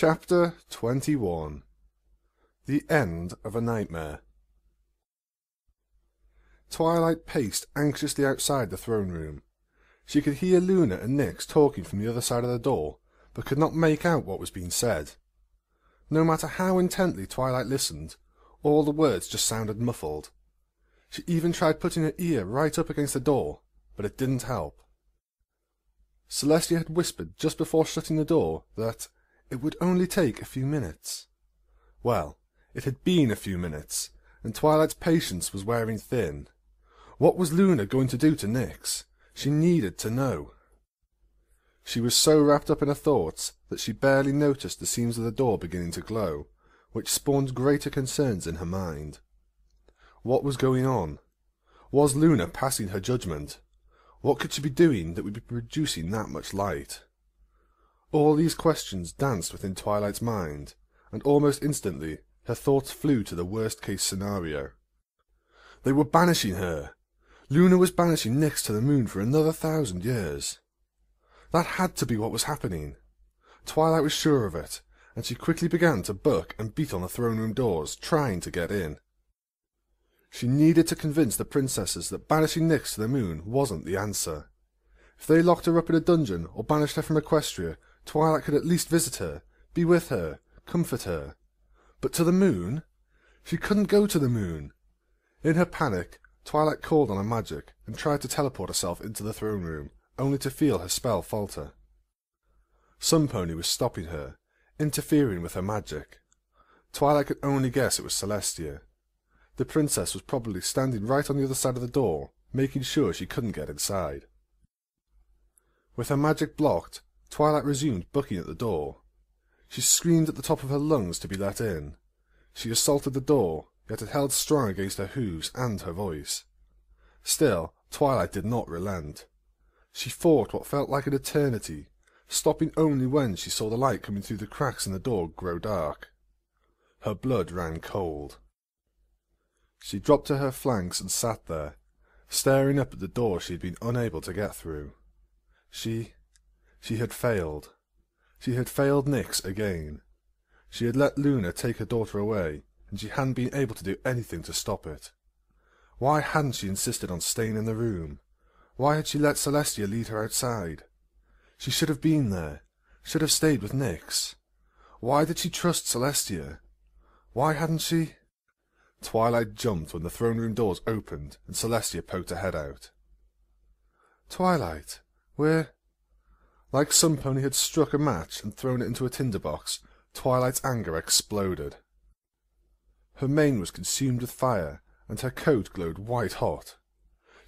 Chapter 21. The End of a Nightmare. Twilight paced anxiously outside the throne room. She could hear Luna and Nyx talking from the other side of the door, but could not make out what was being said. No matter how intently Twilight listened, all the words just sounded muffled. She even tried putting her ear right up against the door, but it didn't help. Celestia had whispered just before shutting the door that it would only take a few minutes. Well, it had been a few minutes, and Twilight's patience was wearing thin. What was Luna going to do to Nyx? She needed to know. She was so wrapped up in her thoughts that she barely noticed the seams of the door beginning to glow, which spawned greater concerns in her mind. What was going on? Was Luna passing her judgment? What could she be doing that would be producing that much light? All these questions danced within Twilight's mind, and almost instantly her thoughts flew to the worst-case scenario. They were banishing her. Luna was banishing Nyx to the moon for another 1,000 years. That had to be what was happening. Twilight was sure of it, and she quickly began to buck and beat on the throne room doors, trying to get in. She needed to convince the princesses that banishing Nyx to the moon wasn't the answer. If they locked her up in a dungeon or banished her from Equestria, Twilight could at least visit her, be with her, comfort her. But to the moon? She couldn't go to the moon. In her panic, Twilight called on her magic and tried to teleport herself into the throne room, only to feel her spell falter. Sunpony was stopping her, interfering with her magic. Twilight could only guess it was Celestia. The princess was probably standing right on the other side of the door, making sure she couldn't get inside. With her magic blocked, Twilight resumed bucking at the door. She screamed at the top of her lungs to be let in. She assaulted the door, yet it held strong against her hooves and her voice. Still, Twilight did not relent. She fought what felt like an eternity, stopping only when she saw the light coming through the cracks in the door grow dark. Her blood ran cold. She dropped to her flanks and sat there, staring up at the door she had been unable to get through. She had failed. She had failed Nyx again. She had let Luna take her daughter away, and she hadn't been able to do anything to stop it. Why hadn't she insisted on staying in the room? Why had she let Celestia lead her outside? She should have been there, should have stayed with Nyx. Why did she trust Celestia? Why hadn't she? Twilight jumped when the throne room doors opened and Celestia poked her head out. Twilight, where? Like Sunpony had struck a match and thrown it into a tinderbox, Twilight's anger exploded. Her mane was consumed with fire, and her coat glowed white-hot.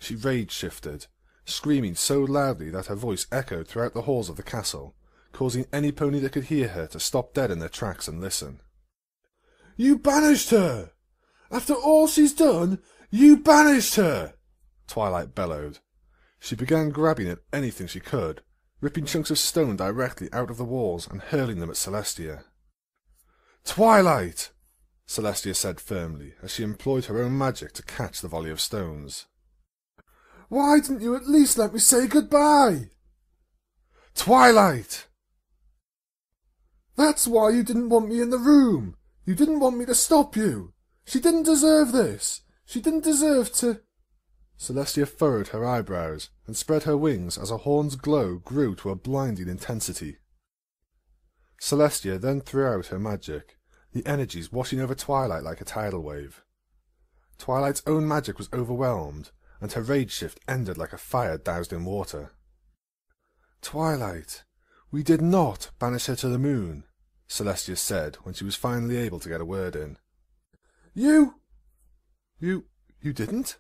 She rage-shifted, screaming so loudly that her voice echoed throughout the halls of the castle, causing any pony that could hear her to stop dead in their tracks and listen. "You banished her! After all she's done, you banished her!" Twilight bellowed. She began grabbing at anything she could, ripping chunks of stone directly out of the walls and hurling them at Celestia. "Twilight!" Celestia said firmly, as she employed her own magic to catch the volley of stones. "Why didn't you at least let me say goodbye?" "Twilight!" "That's why you didn't want me in the room. You didn't want me to stop you. She didn't deserve this. She didn't deserve to—" Celestia furrowed her eyebrows and spread her wings as her horn's glow grew to a blinding intensity. Celestia then threw out her magic, the energies washing over Twilight like a tidal wave. Twilight's own magic was overwhelmed, and her rage shift ended like a fire doused in water. "Twilight, we did not banish her to the moon," Celestia said when she was finally able to get a word in. You didn't?"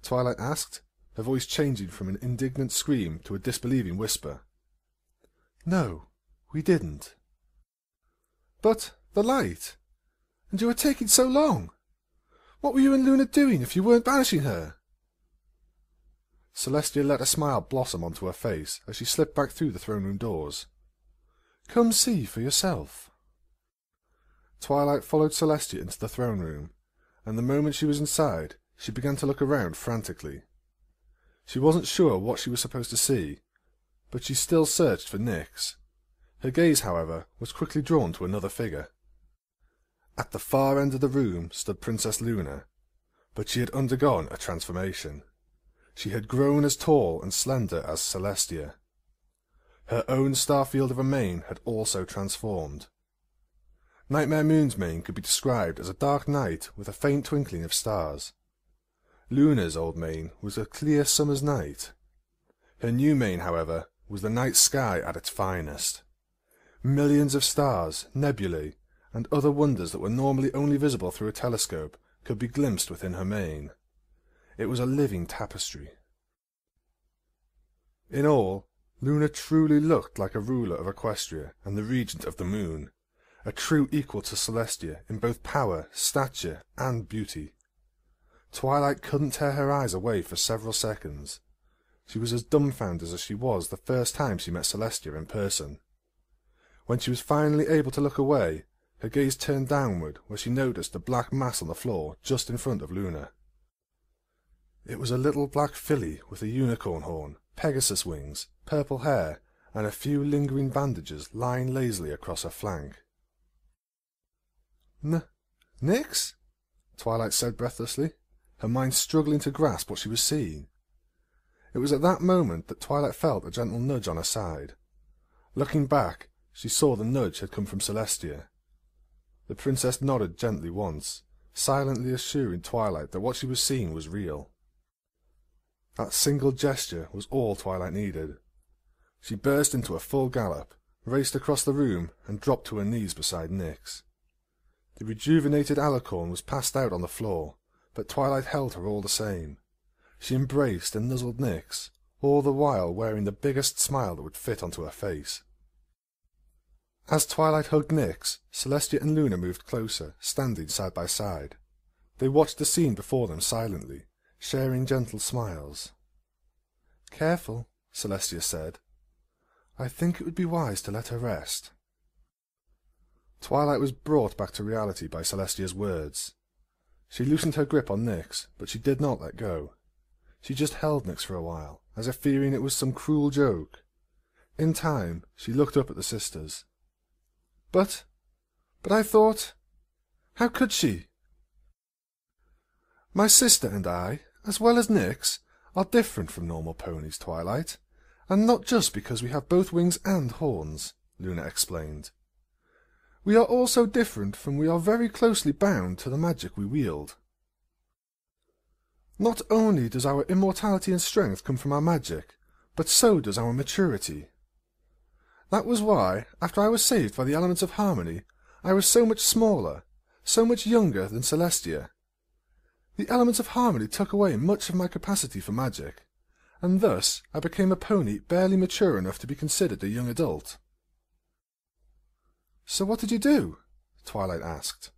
Twilight asked, her voice changing from an indignant scream to a disbelieving whisper. "No, we didn't." "But the light? And you were taking so long. What were you and Luna doing if you weren't banishing her?" Celestia let a smile blossom onto her face as she slipped back through the throne room doors. "Come see for yourself." Twilight followed Celestia into the throne room, and the moment she was inside, she began to look around frantically. She wasn't sure what she was supposed to see, but she still searched for Nyx. Her gaze, however, was quickly drawn to another figure. At the far end of the room stood Princess Luna, but she had undergone a transformation. She had grown as tall and slender as Celestia. Her own star field of a mane had also transformed. Nightmare Moon's mane could be described as a dark night with a faint twinkling of stars. Luna's old mane was a clear summer's night. Her new mane, however, was the night sky at its finest. Millions of stars, nebulae, and other wonders that were normally only visible through a telescope could be glimpsed within her mane. It was a living tapestry. In all, Luna truly looked like a ruler of Equestria and the regent of the moon, a true equal to Celestia in both power, stature, and beauty. Twilight couldn't tear her eyes away for several seconds. She was as dumbfounded as she was the first time she met Celestia in person. When she was finally able to look away, her gaze turned downward where she noticed the black mass on the floor just in front of Luna. It was a little black filly with a unicorn horn, Pegasus wings, purple hair, and a few lingering bandages lying lazily across her flank. Nix? Twilight said breathlessly, her mind struggling to grasp what she was seeing. It was at that moment that Twilight felt a gentle nudge on her side. Looking back, she saw the nudge had come from Celestia. The princess nodded gently once, silently assuring Twilight that what she was seeing was real. That single gesture was all Twilight needed. She burst into a full gallop, raced across the room, and dropped to her knees beside Nyx. The rejuvenated alicorn was passed out on the floor, but Twilight held her all the same. She embraced and nuzzled Nyx, all the while wearing the biggest smile that would fit onto her face. As Twilight hugged Nyx, Celestia and Luna moved closer, standing side by side. They watched the scene before them silently, sharing gentle smiles. "Careful," Celestia said. "I think it would be wise to let her rest." Twilight was brought back to reality by Celestia's words. She loosened her grip on Nyx, but she did not let go. She just held Nyx for a while, as if fearing it was some cruel joke. In time, she looked up at the sisters. But I thought... How could she?" "My sister and I, as well as Nyx, are different from normal ponies, Twilight, and not just because we have both wings and horns," Luna explained. "We are also different from we are very closely bound to the magic we wield. Not only does our immortality and strength come from our magic, but so does our maturity. That was why, after I was saved by the elements of harmony, I was so much smaller, so much younger than Celestia. The elements of harmony took away much of my capacity for magic, and thus I became a pony barely mature enough to be considered a young adult." "So what did you do?" Twilight asked.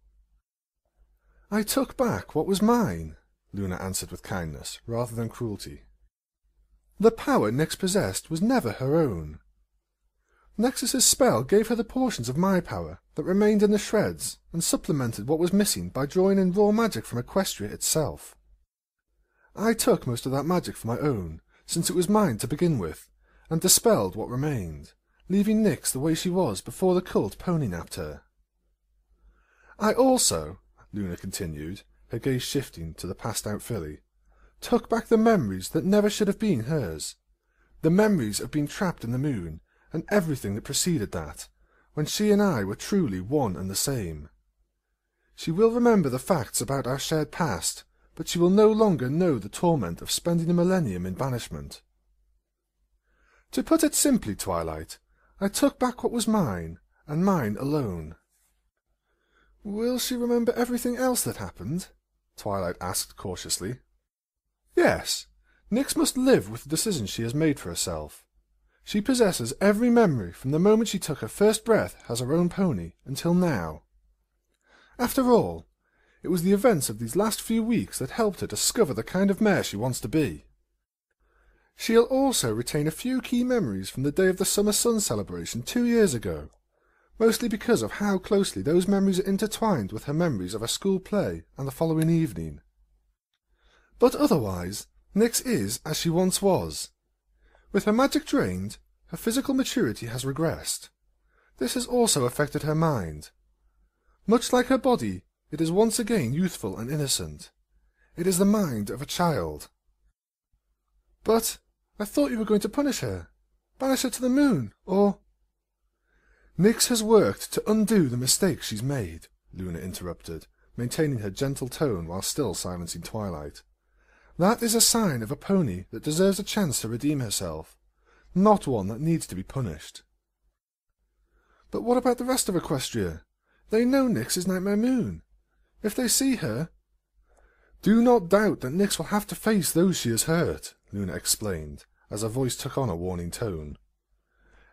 "I took back what was mine," Luna answered with kindness, rather than cruelty. "The power Nyx possessed was never her own. Nexus's spell gave her the portions of my power that remained in the shreds and supplemented what was missing by drawing in raw magic from Equestria itself. I took most of that magic for my own, since it was mine to begin with, and dispelled what remained, leaving Nyx the way she was before the cult pony-napped her. I also," Luna continued, her gaze shifting to the passed-out filly, "took back the memories that never should have been hers, the memories of being trapped in the moon, and everything that preceded that, when she and I were truly one and the same. She will remember the facts about our shared past, but she will no longer know the torment of spending a millennium in banishment. To put it simply, Twilight, I took back what was mine, and mine alone." "Will she remember everything else that happened?" Twilight asked cautiously. "Yes. Nyx must live with the decisions she has made for herself. She possesses every memory from the moment she took her first breath as her own pony until now. After all, it was the events of these last few weeks that helped her discover the kind of mare she wants to be. She'll also retain a few key memories from the day of the Summer Sun celebration 2 years ago, mostly because of how closely those memories are intertwined with her memories of her school play and the following evening. But otherwise, Nyx is as she once was. With her magic drained, her physical maturity has regressed. This has also affected her mind. Much like her body, it is once again youthful and innocent. It is the mind of a child. But I thought you were going to punish her. Banish her to the moon, or... Nyx has worked to undo the mistakes she's made, Luna interrupted, maintaining her gentle tone while still silencing Twilight. That is a sign of a pony that deserves a chance to redeem herself, not one that needs to be punished. But what about the rest of Equestria? They know Nyx is Nightmare Moon. If they see her... Do not doubt that Nyx will have to face those she has hurt, Luna explained, as her voice took on a warning tone.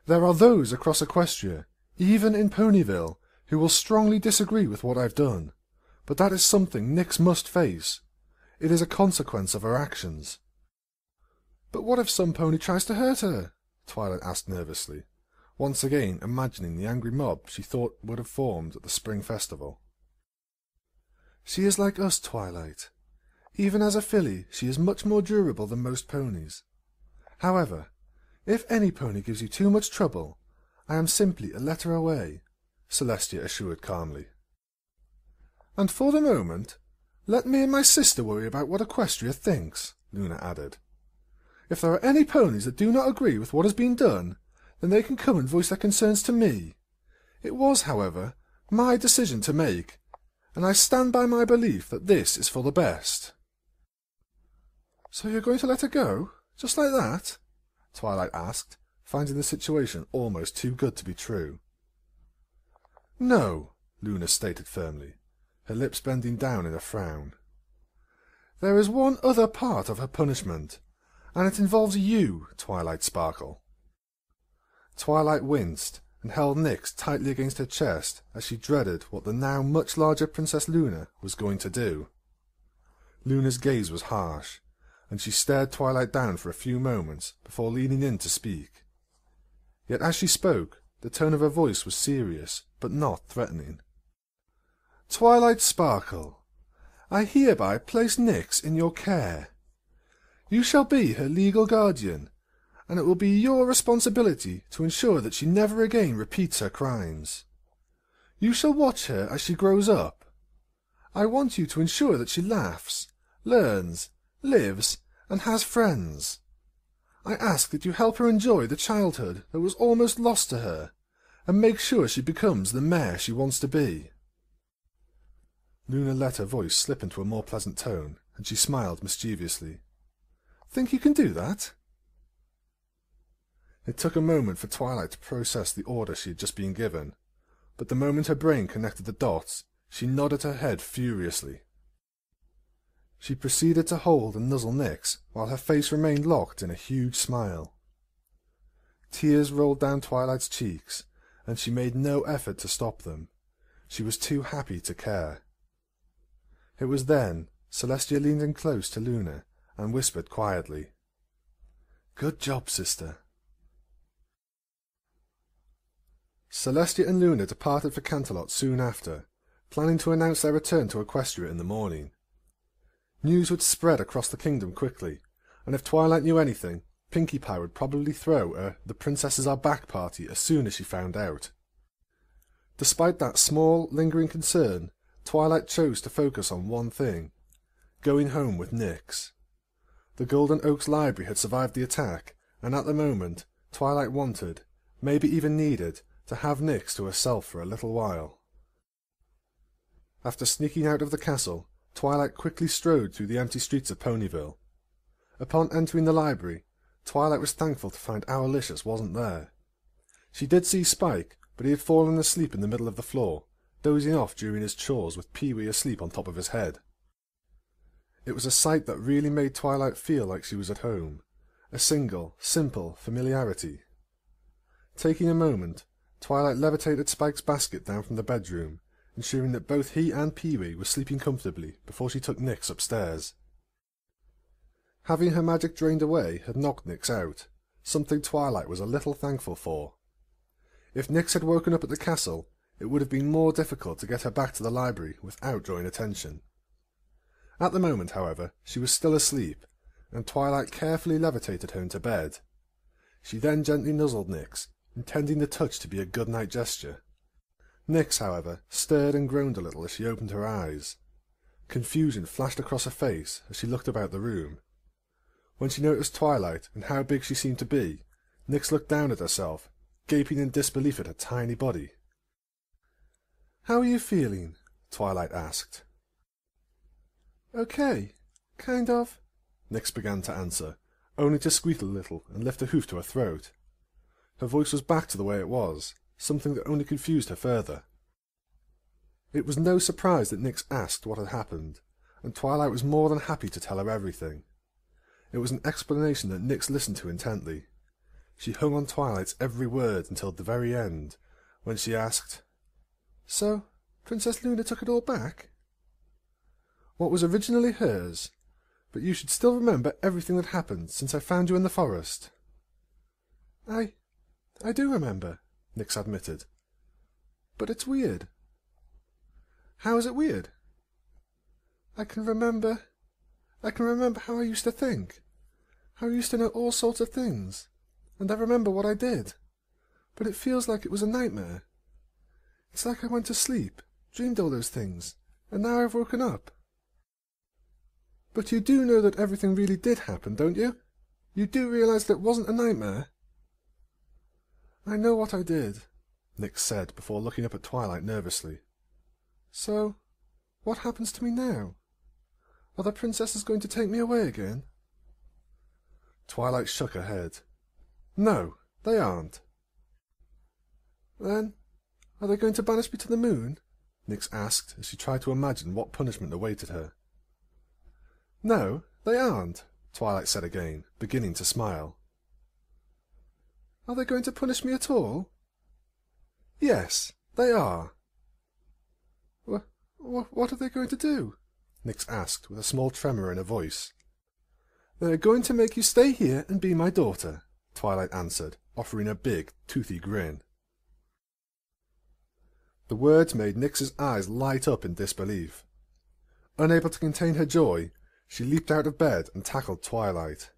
There are those across Equestria, even in Ponyville, who will strongly disagree with what I've done, but that is something Nyx must face. It is a consequence of her actions. But what if some pony tries to hurt her? Twilight asked nervously, once again imagining the angry mob she thought would have formed at the spring festival. She is like us, Twilight. Even as a filly, she is much more durable than most ponies. However, if any pony gives you too much trouble, I am simply a letter away, Celestia assured calmly. And for the moment, let me and my sister worry about what Equestria thinks, Luna added. If there are any ponies that do not agree with what has been done, then they can come and voice their concerns to me. It was, however, my decision to make, and I stand by my belief that this is for the best. So you're going to let her go? Just like that? Twilight asked, finding the situation almost too good to be true. No, Luna stated firmly, her lips bending down in a frown. There is one other part of her punishment, and it involves you, Twilight Sparkle. Twilight winced and held Nyx tightly against her chest as she dreaded what the now much larger Princess Luna was going to do. Luna's gaze was harsh, and she stared Twilight down for a few moments before leaning in to speak. Yet as she spoke, the tone of her voice was serious, but not threatening. Twilight Sparkle, I hereby place Nyx in your care. You shall be her legal guardian, and it will be your responsibility to ensure that she never again repeats her crimes. You shall watch her as she grows up. I want you to ensure that she laughs, learns, lives, and has friends. I ask that you help her enjoy the childhood that was almost lost to her, and make sure she becomes the mare she wants to be. Luna let her voice slip into a more pleasant tone, and she smiled mischievously. Think you can do that? It took a moment for Twilight to process the order she had just been given, but the moment her brain connected the dots, she nodded her head furiously. She proceeded to hold and nuzzle Nyx, while her face remained locked in a huge smile. Tears rolled down Twilight's cheeks, and she made no effort to stop them. She was too happy to care. It was then Celestia leaned in close to Luna and whispered quietly, "Good job, sister." Celestia and Luna departed for Canterlot soon after, planning to announce their return to Equestria in the morning. News would spread across the kingdom quickly, and if Twilight knew anything, Pinkie Pie would probably throw a "the princesses are back" party as soon as she found out. Despite that small, lingering concern, Twilight chose to focus on one thing: going home with Nyx. The Golden Oaks Library had survived the attack, and at the moment, Twilight wanted, maybe even needed, to have Nyx to herself for a little while. After sneaking out of the castle, Twilight quickly strode through the empty streets of Ponyville. Upon entering the library, Twilight was thankful to find Owlicious wasn't there. She did see Spike, but he had fallen asleep in the middle of the floor, dozing off during his chores with Pee-wee asleep on top of his head. It was a sight that really made Twilight feel like she was at home, a single, simple familiarity. Taking a moment, Twilight levitated Spike's basket down from the bedroom, ensuring that both he and Pee-wee were sleeping comfortably before she took Nyx upstairs. Having her magic drained away had knocked Nyx out, something Twilight was a little thankful for. If Nyx had woken up at the castle, it would have been more difficult to get her back to the library without drawing attention. At the moment, however, she was still asleep, and Twilight carefully levitated her into bed. She then gently nuzzled Nyx, intending the touch to be a good-night gesture. Nyx, however, stirred and groaned a little as she opened her eyes. Confusion flashed across her face as she looked about the room. When she noticed Twilight and how big she seemed to be, Nyx looked down at herself, gaping in disbelief at her tiny body. "How are you feeling?" Twilight asked. "Okay, kind of," Nyx began to answer, only to squeak a little and lift a hoof to her throat. Her voice was back to the way it was, something that only confused her further. It was no surprise that Nyx asked what had happened, and Twilight was more than happy to tell her everything. It was an explanation that Nyx listened to intently. She hung on Twilight's every word until the very end, when she asked, "So, Princess Luna took it all back? What was originally hers, but you should still remember everything that happened since I found you in the forest." I do remember," Nyx admitted. "But it's weird." "How is it weird?" I can remember how I used to think, how I used to know all sorts of things, and I remember what I did, but it feels like it was a nightmare. It's like I went to sleep, dreamed all those things, and now I've woken up." "But you do know that everything really did happen, don't you? You do realize that it wasn't a nightmare?" "I know what I did," Nyx said before looking up at Twilight nervously. "So, what happens to me now? Are the princesses going to take me away again?" Twilight shook her head. "No, they aren't." "Then, are they going to banish me to the moon?" Nyx asked as she tried to imagine what punishment awaited her. "No, they aren't," Twilight said again, beginning to smile. "Are they going to punish me at all?" "Yes, they are." What are they going to do?" Nyx asked with a small tremor in her voice. "They're going to make you stay here and be my daughter," Twilight answered, offering a big, toothy grin. The words made Nyx's eyes light up in disbelief. Unable to contain her joy, she leaped out of bed and tackled Twilight.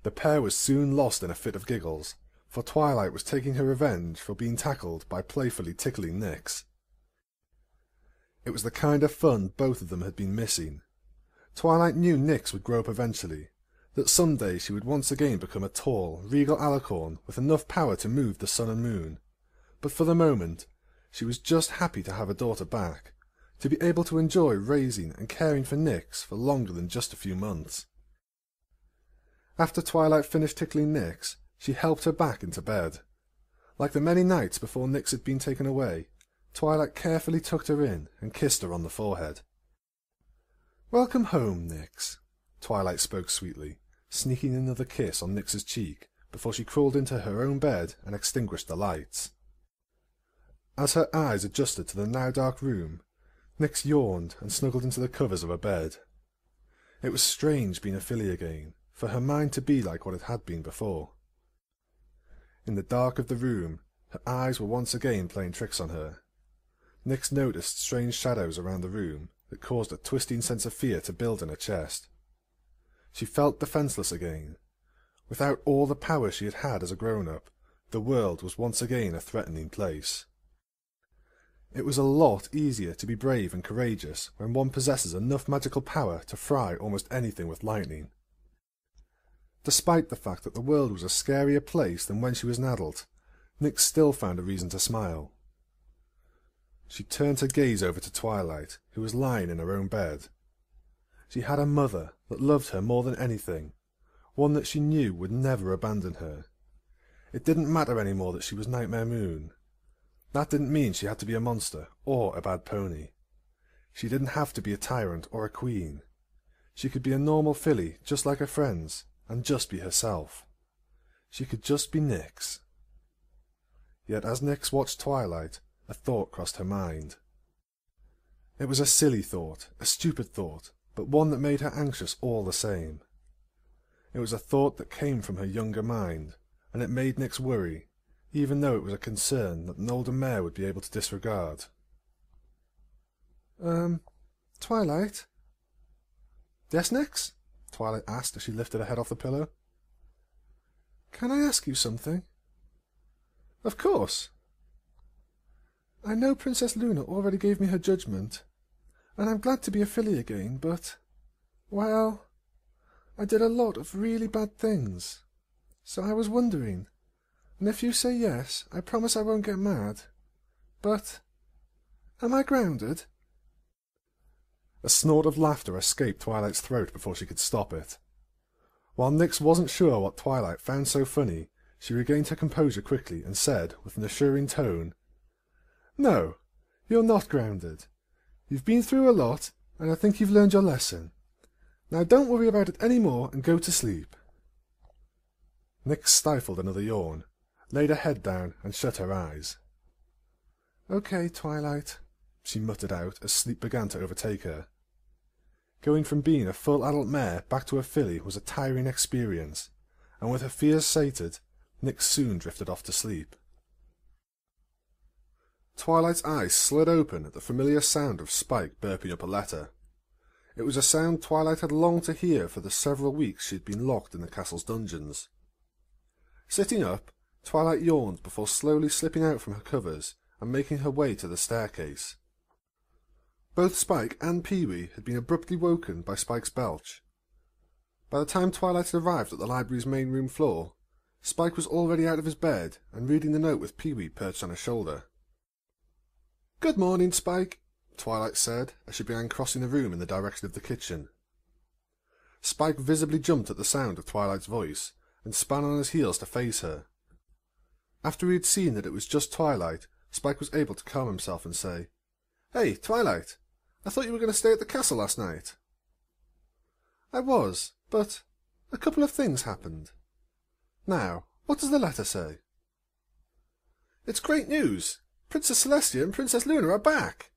The pair was soon lost in a fit of giggles, for Twilight was taking her revenge for being tackled by playfully tickling Nyx. It was the kind of fun both of them had been missing. Twilight knew Nyx would grow up eventually, that someday she would once again become a tall, regal alicorn with enough power to move the sun and moon. But for the moment, she was just happy to have her daughter back, to be able to enjoy raising and caring for Nyx for longer than just a few months. After Twilight finished tickling Nyx, she helped her back into bed. Like the many nights before Nyx had been taken away, Twilight carefully tucked her in and kissed her on the forehead. "Welcome home, Nyx," Twilight spoke sweetly, sneaking another kiss on Nyx's cheek before she crawled into her own bed and extinguished the lights. As her eyes adjusted to the now dark room, Nyx yawned and snuggled into the covers of her bed. It was strange being a filly again, for her mind to be like what it had been before. In the dark of the room, her eyes were once again playing tricks on her. Nyx noticed strange shadows around the room that caused a twisting sense of fear to build in her chest. She felt defenseless again. Without all the power she had had as a grown-up, the world was once again a threatening place. It was a lot easier to be brave and courageous when one possesses enough magical power to fry almost anything with lightning. Despite the fact that the world was a scarier place than when she was an adult, Nyx still found a reason to smile. She turned her gaze over to Twilight, who was lying in her own bed. She had a mother that loved her more than anything, one that she knew would never abandon her. It didn't matter any more that she was Nightmare Moon. That didn't mean she had to be a monster or a bad pony. She didn't have to be a tyrant or a queen. She could be a normal filly just like her friends, and just be herself. She could just be Nyx. Yet as Nyx watched Twilight, a thought crossed her mind. It was a silly thought, a stupid thought, but one that made her anxious all the same. It was a thought that came from her younger mind, and it made Nyx worry, even though it was a concern that an older mare would be able to disregard. Twilight?" "Yes, Nyx?" Twilight asked as she lifted her head off the pillow. "Can I ask you something?" Of course. I know Princess Luna already gave me her judgment, and I'm glad to be a filly again, but, well, I did a lot of really bad things. So I was wondering, and if you say yes, I promise I won't get mad. But, am I grounded? A snort of laughter escaped Twilight's throat before she could stop it. While Nyx wasn't sure what Twilight found so funny, she regained her composure quickly and said, with an assuring tone, "No, you're not grounded. You've been through a lot, and I think you've learned your lesson. Now don't worry about it any more and go to sleep." Nyx stifled another yawn, laid her head down, and shut her eyes. "Okay, Twilight," she muttered out as sleep began to overtake her. Going from being a full adult mare back to a filly was a tiring experience, and with her fears sated, Nyx soon drifted off to sleep. Twilight's eyes slid open at the familiar sound of Spike burping up a letter. It was a sound Twilight had longed to hear for the several weeks she had been locked in the castle's dungeons. Sitting up, Twilight yawned before slowly slipping out from her covers and making her way to the staircase. Both Spike and Pee-wee had been abruptly woken by Spike's belch. By the time Twilight had arrived at the library's main room floor, Spike was already out of his bed and reading the note with Pee-wee perched on his shoulder. "Good morning, Spike," Twilight said as she began crossing the room in the direction of the kitchen. Spike visibly jumped at the sound of Twilight's voice and spun on his heels to face her. After he had seen that it was just Twilight, Spike was able to calm himself and say, "Hey, Twilight, I thought you were going to stay at the castle last night." "I was, but a couple of things happened. Now, what does the letter say?" "It's great news! Princess Celestia and Princess Luna are back!"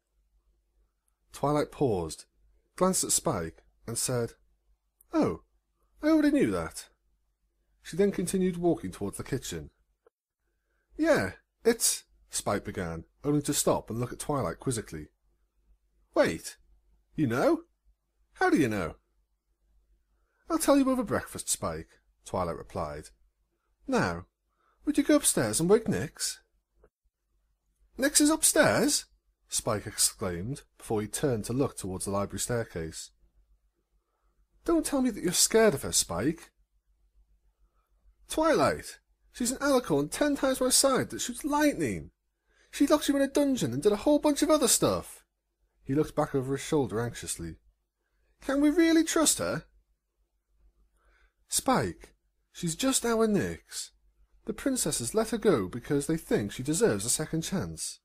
Twilight paused, glanced at Spike, and said, "Oh, I already knew that." She then continued walking towards the kitchen. "Yeah, it's—" Spike began, only to stop and look at Twilight quizzically. "Wait, you know? How do you know?" "I'll tell you over breakfast, Spike," Twilight replied. "Now, would you go upstairs and wake Nyx?" "Nyx is upstairs?" Spike exclaimed, before he turned to look towards the library staircase. "Don't tell me that you're scared of her, Spike." "Twilight, she's an alicorn 10 times my size that shoots lightning. She locked you in a dungeon and did a whole bunch of other stuff." He looked back over his shoulder anxiously. "Can we really trust her?" "Spike, she's just our Nyx. The princesses let her go because they think she deserves a second chance.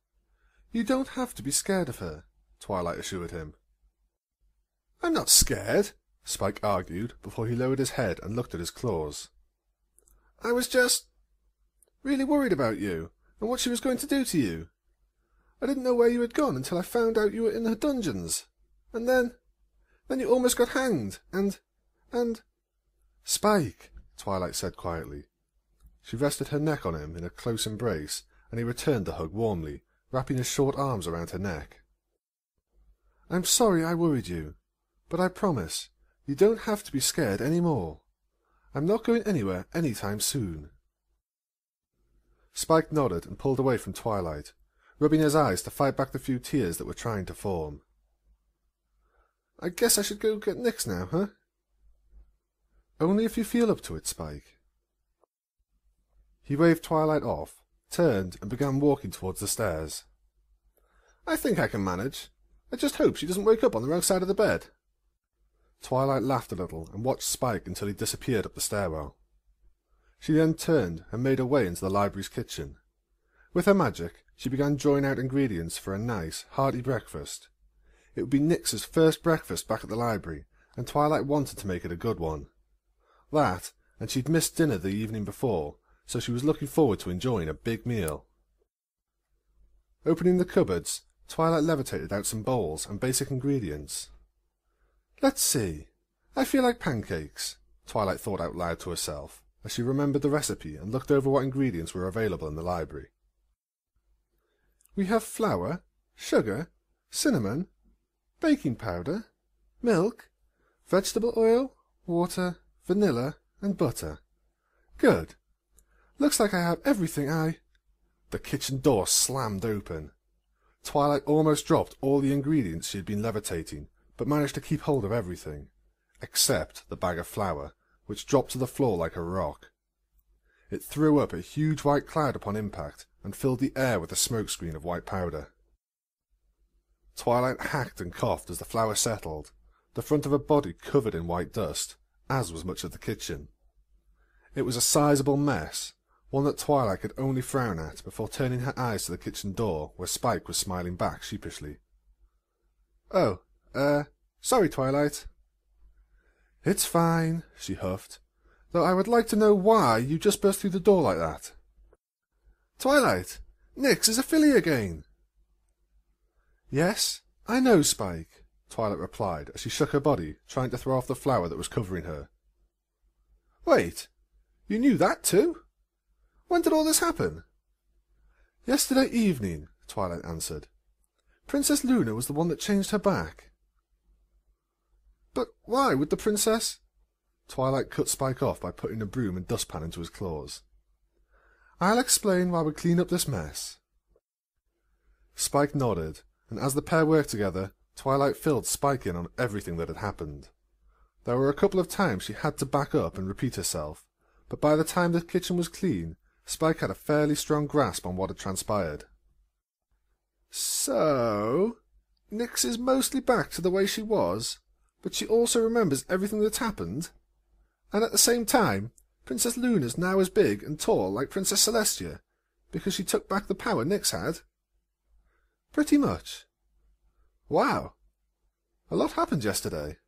You don't have to be scared of her," Twilight assured him. "I'm not scared," Spike argued, before he lowered his head and looked at his claws. "I was just really worried about you and what she was going to do to you. I didn't know where you had gone until I found out you were in her dungeons. And then you almost got hanged, and... "Spike," Twilight said quietly. She rested her neck on him in a close embrace, and he returned the hug warmly, wrapping his short arms around her neck. "I'm sorry I worried you, but I promise, you don't have to be scared any more. I'm not going anywhere any time soon." Spike nodded and pulled away from Twilight, rubbing his eyes to fight back the few tears that were trying to form. "I guess I should go get Nyx now, huh?" "Only if you feel up to it, Spike." He waved Twilight off, turned, and began walking towards the stairs. "I think I can manage. I just hope she doesn't wake up on the wrong side of the bed." Twilight laughed a little and watched Spike until he disappeared up the stairwell. She then turned and made her way into the library's kitchen. With her magic, she began drawing out ingredients for a nice, hearty breakfast. It would be Nyx's first breakfast back at the library, and Twilight wanted to make it a good one. That, and she'd missed dinner the evening before, so she was looking forward to enjoying a big meal. Opening the cupboards, Twilight levitated out some bowls and basic ingredients. "Let's see. I feel like pancakes," Twilight thought out loud to herself, as she remembered the recipe and looked over what ingredients were available in the library. "We have flour, sugar, cinnamon, baking powder, milk, vegetable oil, water, vanilla, and butter. Good. Looks like I have everything I... The kitchen door slammed open. Twilight almost dropped all the ingredients she had been levitating, but managed to keep hold of everything, except the bag of flour, which dropped to the floor like a rock. It threw up a huge white cloud upon impact, and filled the air with a smokescreen of white powder. Twilight hacked and coughed as the flour settled, the front of her body covered in white dust, as was much of the kitchen. It was a sizable mess, one that Twilight could only frown at before turning her eyes to the kitchen door, where Spike was smiling back sheepishly. "Oh, sorry, Twilight." "It's fine," she huffed, "though I would like to know why you just burst through the door like that." "Twilight, Nyx is a filly again." "Yes, I know, Spike," Twilight replied as she shook her body, trying to throw off the flour that was covering her. "Wait, you knew that too? When did all this happen?" "Yesterday evening," Twilight answered. "Princess Luna was the one that changed her back." "But why would the princess—" Twilight cut Spike off by putting a broom and dustpan into his claws. "I'll explain while we clean up this mess." Spike nodded, and as the pair worked together, Twilight filled Spike in on everything that had happened. There were a couple of times she had to back up and repeat herself, but by the time the kitchen was clean, Spike had a fairly strong grasp on what had transpired. "So, Nyx is mostly back to the way she was, but she also remembers everything that's happened? And at the same time, Princess Luna's now as big and tall like Princess Celestia, because she took back the power Nyx had?" "Pretty much." "Wow. A lot happened yesterday."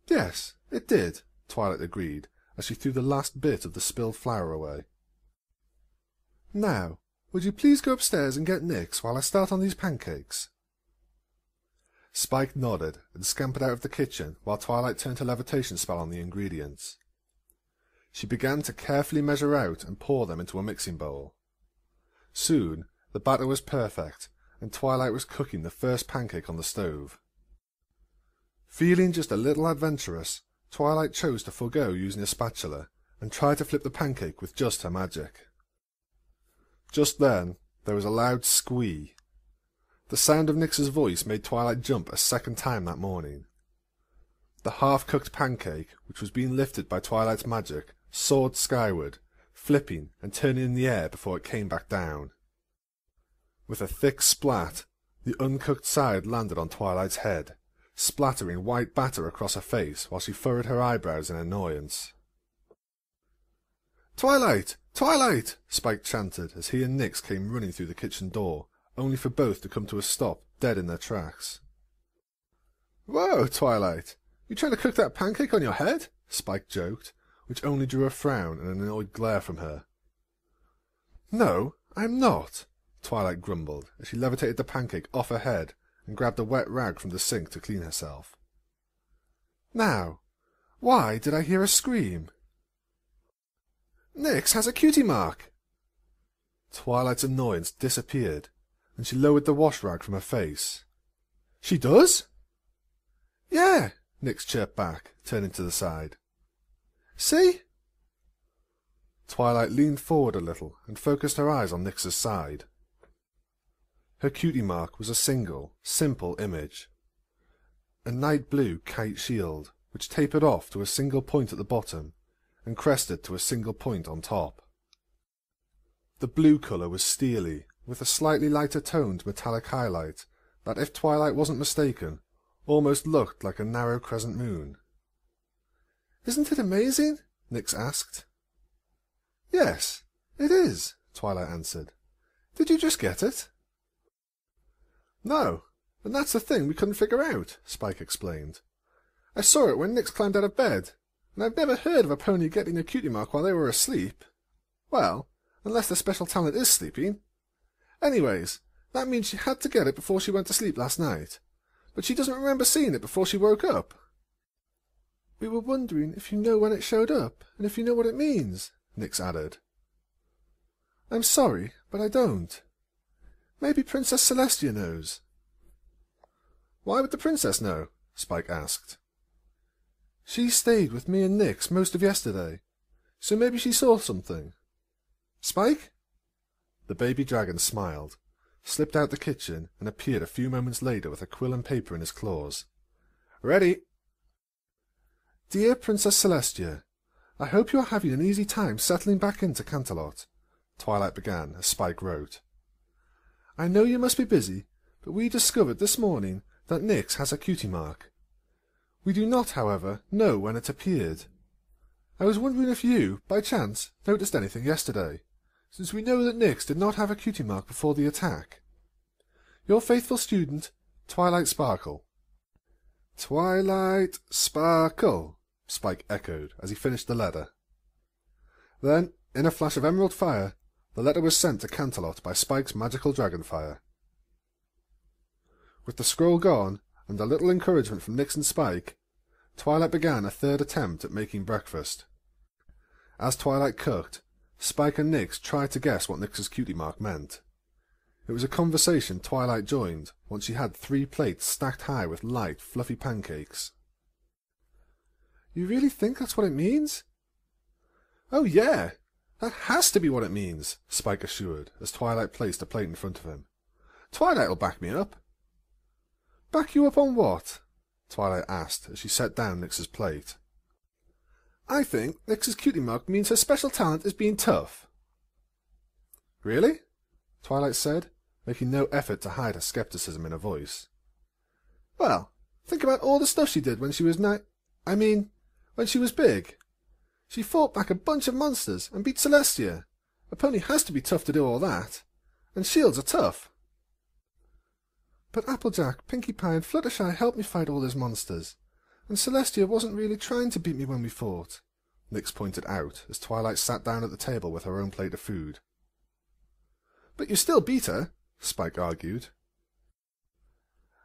"Yes, it did," Twilight agreed, as she threw the last bit of the spilled flour away. "Now, would you please go upstairs and get Nyx while I start on these pancakes?" Spike nodded and scampered out of the kitchen while Twilight turned her levitation spell on the ingredients. She began to carefully measure out and pour them into a mixing bowl. Soon the batter was perfect, and Twilight was cooking the first pancake on the stove. Feeling just a little adventurous, Twilight chose to forego using a spatula and try to flip the pancake with just her magic. Just then, there was a loud squee. The sound of Nyx's voice made Twilight jump a second time that morning. The half-cooked pancake, which was being lifted by Twilight's magic, soared skyward, flipping and turning in the air before it came back down. With a thick splat, the uncooked side landed on Twilight's head, splattering white batter across her face while she furrowed her eyebrows in annoyance. "Twilight! Twilight!" Spike chanted as he and Nyx came running through the kitchen door, only for both to come to a stop, dead in their tracks. "Whoa, Twilight! You trying to cook that pancake on your head?" Spike joked, which only drew a frown and an annoyed glare from her. "No, I'm not," Twilight grumbled as she levitated the pancake off her head and grabbed a wet rag from the sink to clean herself. "Now, why did I hear a scream?" "Nyx has a cutie mark!" Twilight's annoyance disappeared, and she lowered the wash rag from her face. "She does?" "Yeah," Nyx chirped back, turning to the side. "See?" Twilight leaned forward a little and focused her eyes on Nyx's side. Her cutie mark was a single, simple image. A night blue kite shield, which tapered off to a single point at the bottom, and crested to a single point on top. The blue colour was steely, with a slightly lighter toned metallic highlight that, if Twilight wasn't mistaken, almost looked like a narrow crescent moon. "Isn't it amazing?" Nyx asked. "Yes, it is," Twilight answered. "Did you just get it?" "No, and that's the thing we couldn't figure out," Spike explained. "I saw it when Nyx climbed out of bed, and I've never heard of a pony getting a cutie mark while they were asleep. Well, unless their special talent is sleeping. Anyways, that means she had to get it before she went to sleep last night, but she doesn't remember seeing it before she woke up." "We were wondering if you know when it showed up, and if you know what it means," Nyx added. "I'm sorry, but I don't. Maybe Princess Celestia knows." "Why would the princess know?" Spike asked. "She stayed with me and Nyx most of yesterday, so maybe she saw something." "Spike?" The baby dragon smiled, slipped out the kitchen, and appeared a few moments later with a quill and paper in his claws. "Ready!" "Dear Princess Celestia, I hope you are having an easy time settling back into Canterlot," Twilight began as Spike wrote. "I know you must be busy, but we discovered this morning that Nyx has a cutie mark. We do not, however, know when it appeared. I was wondering if you, by chance, noticed anything yesterday, since we know that Nyx did not have a cutie mark before the attack. Your faithful student, Twilight Sparkle." "Twilight Sparkle," Spike echoed as he finished the letter. Then, in a flash of emerald fire, the letter was sent to Canterlot by Spike's magical dragonfire. With the scroll gone, and a little encouragement from Nyx and Spike, Twilight began a third attempt at making breakfast. As Twilight cooked, Spike and Nyx tried to guess what Nyx's cutie mark meant. It was a conversation Twilight joined once she had 3 plates stacked high with light, fluffy pancakes. "You really think that's what it means?" "Oh yeah, that has to be what it means," Spike assured, as Twilight placed a plate in front of him. "Twilight'll back me up." "Back you up on what?" Twilight asked as she set down Nyx's plate. "I think Nyx's cutie mark means her special talent is being tough." "Really?" Twilight said, making no effort to hide her skepticism in her voice. "Well, think about all the stuff she did when she was when she was big. She fought back a bunch of monsters and beat Celestia. A pony has to be tough to do all that. And shields are tough." "But Applejack, Pinkie Pie, and Fluttershy helped me fight all those monsters. And Celestia wasn't really trying to beat me when we fought," Nyx pointed out as Twilight sat down at the table with her own plate of food. "But you still beat her," Spike argued.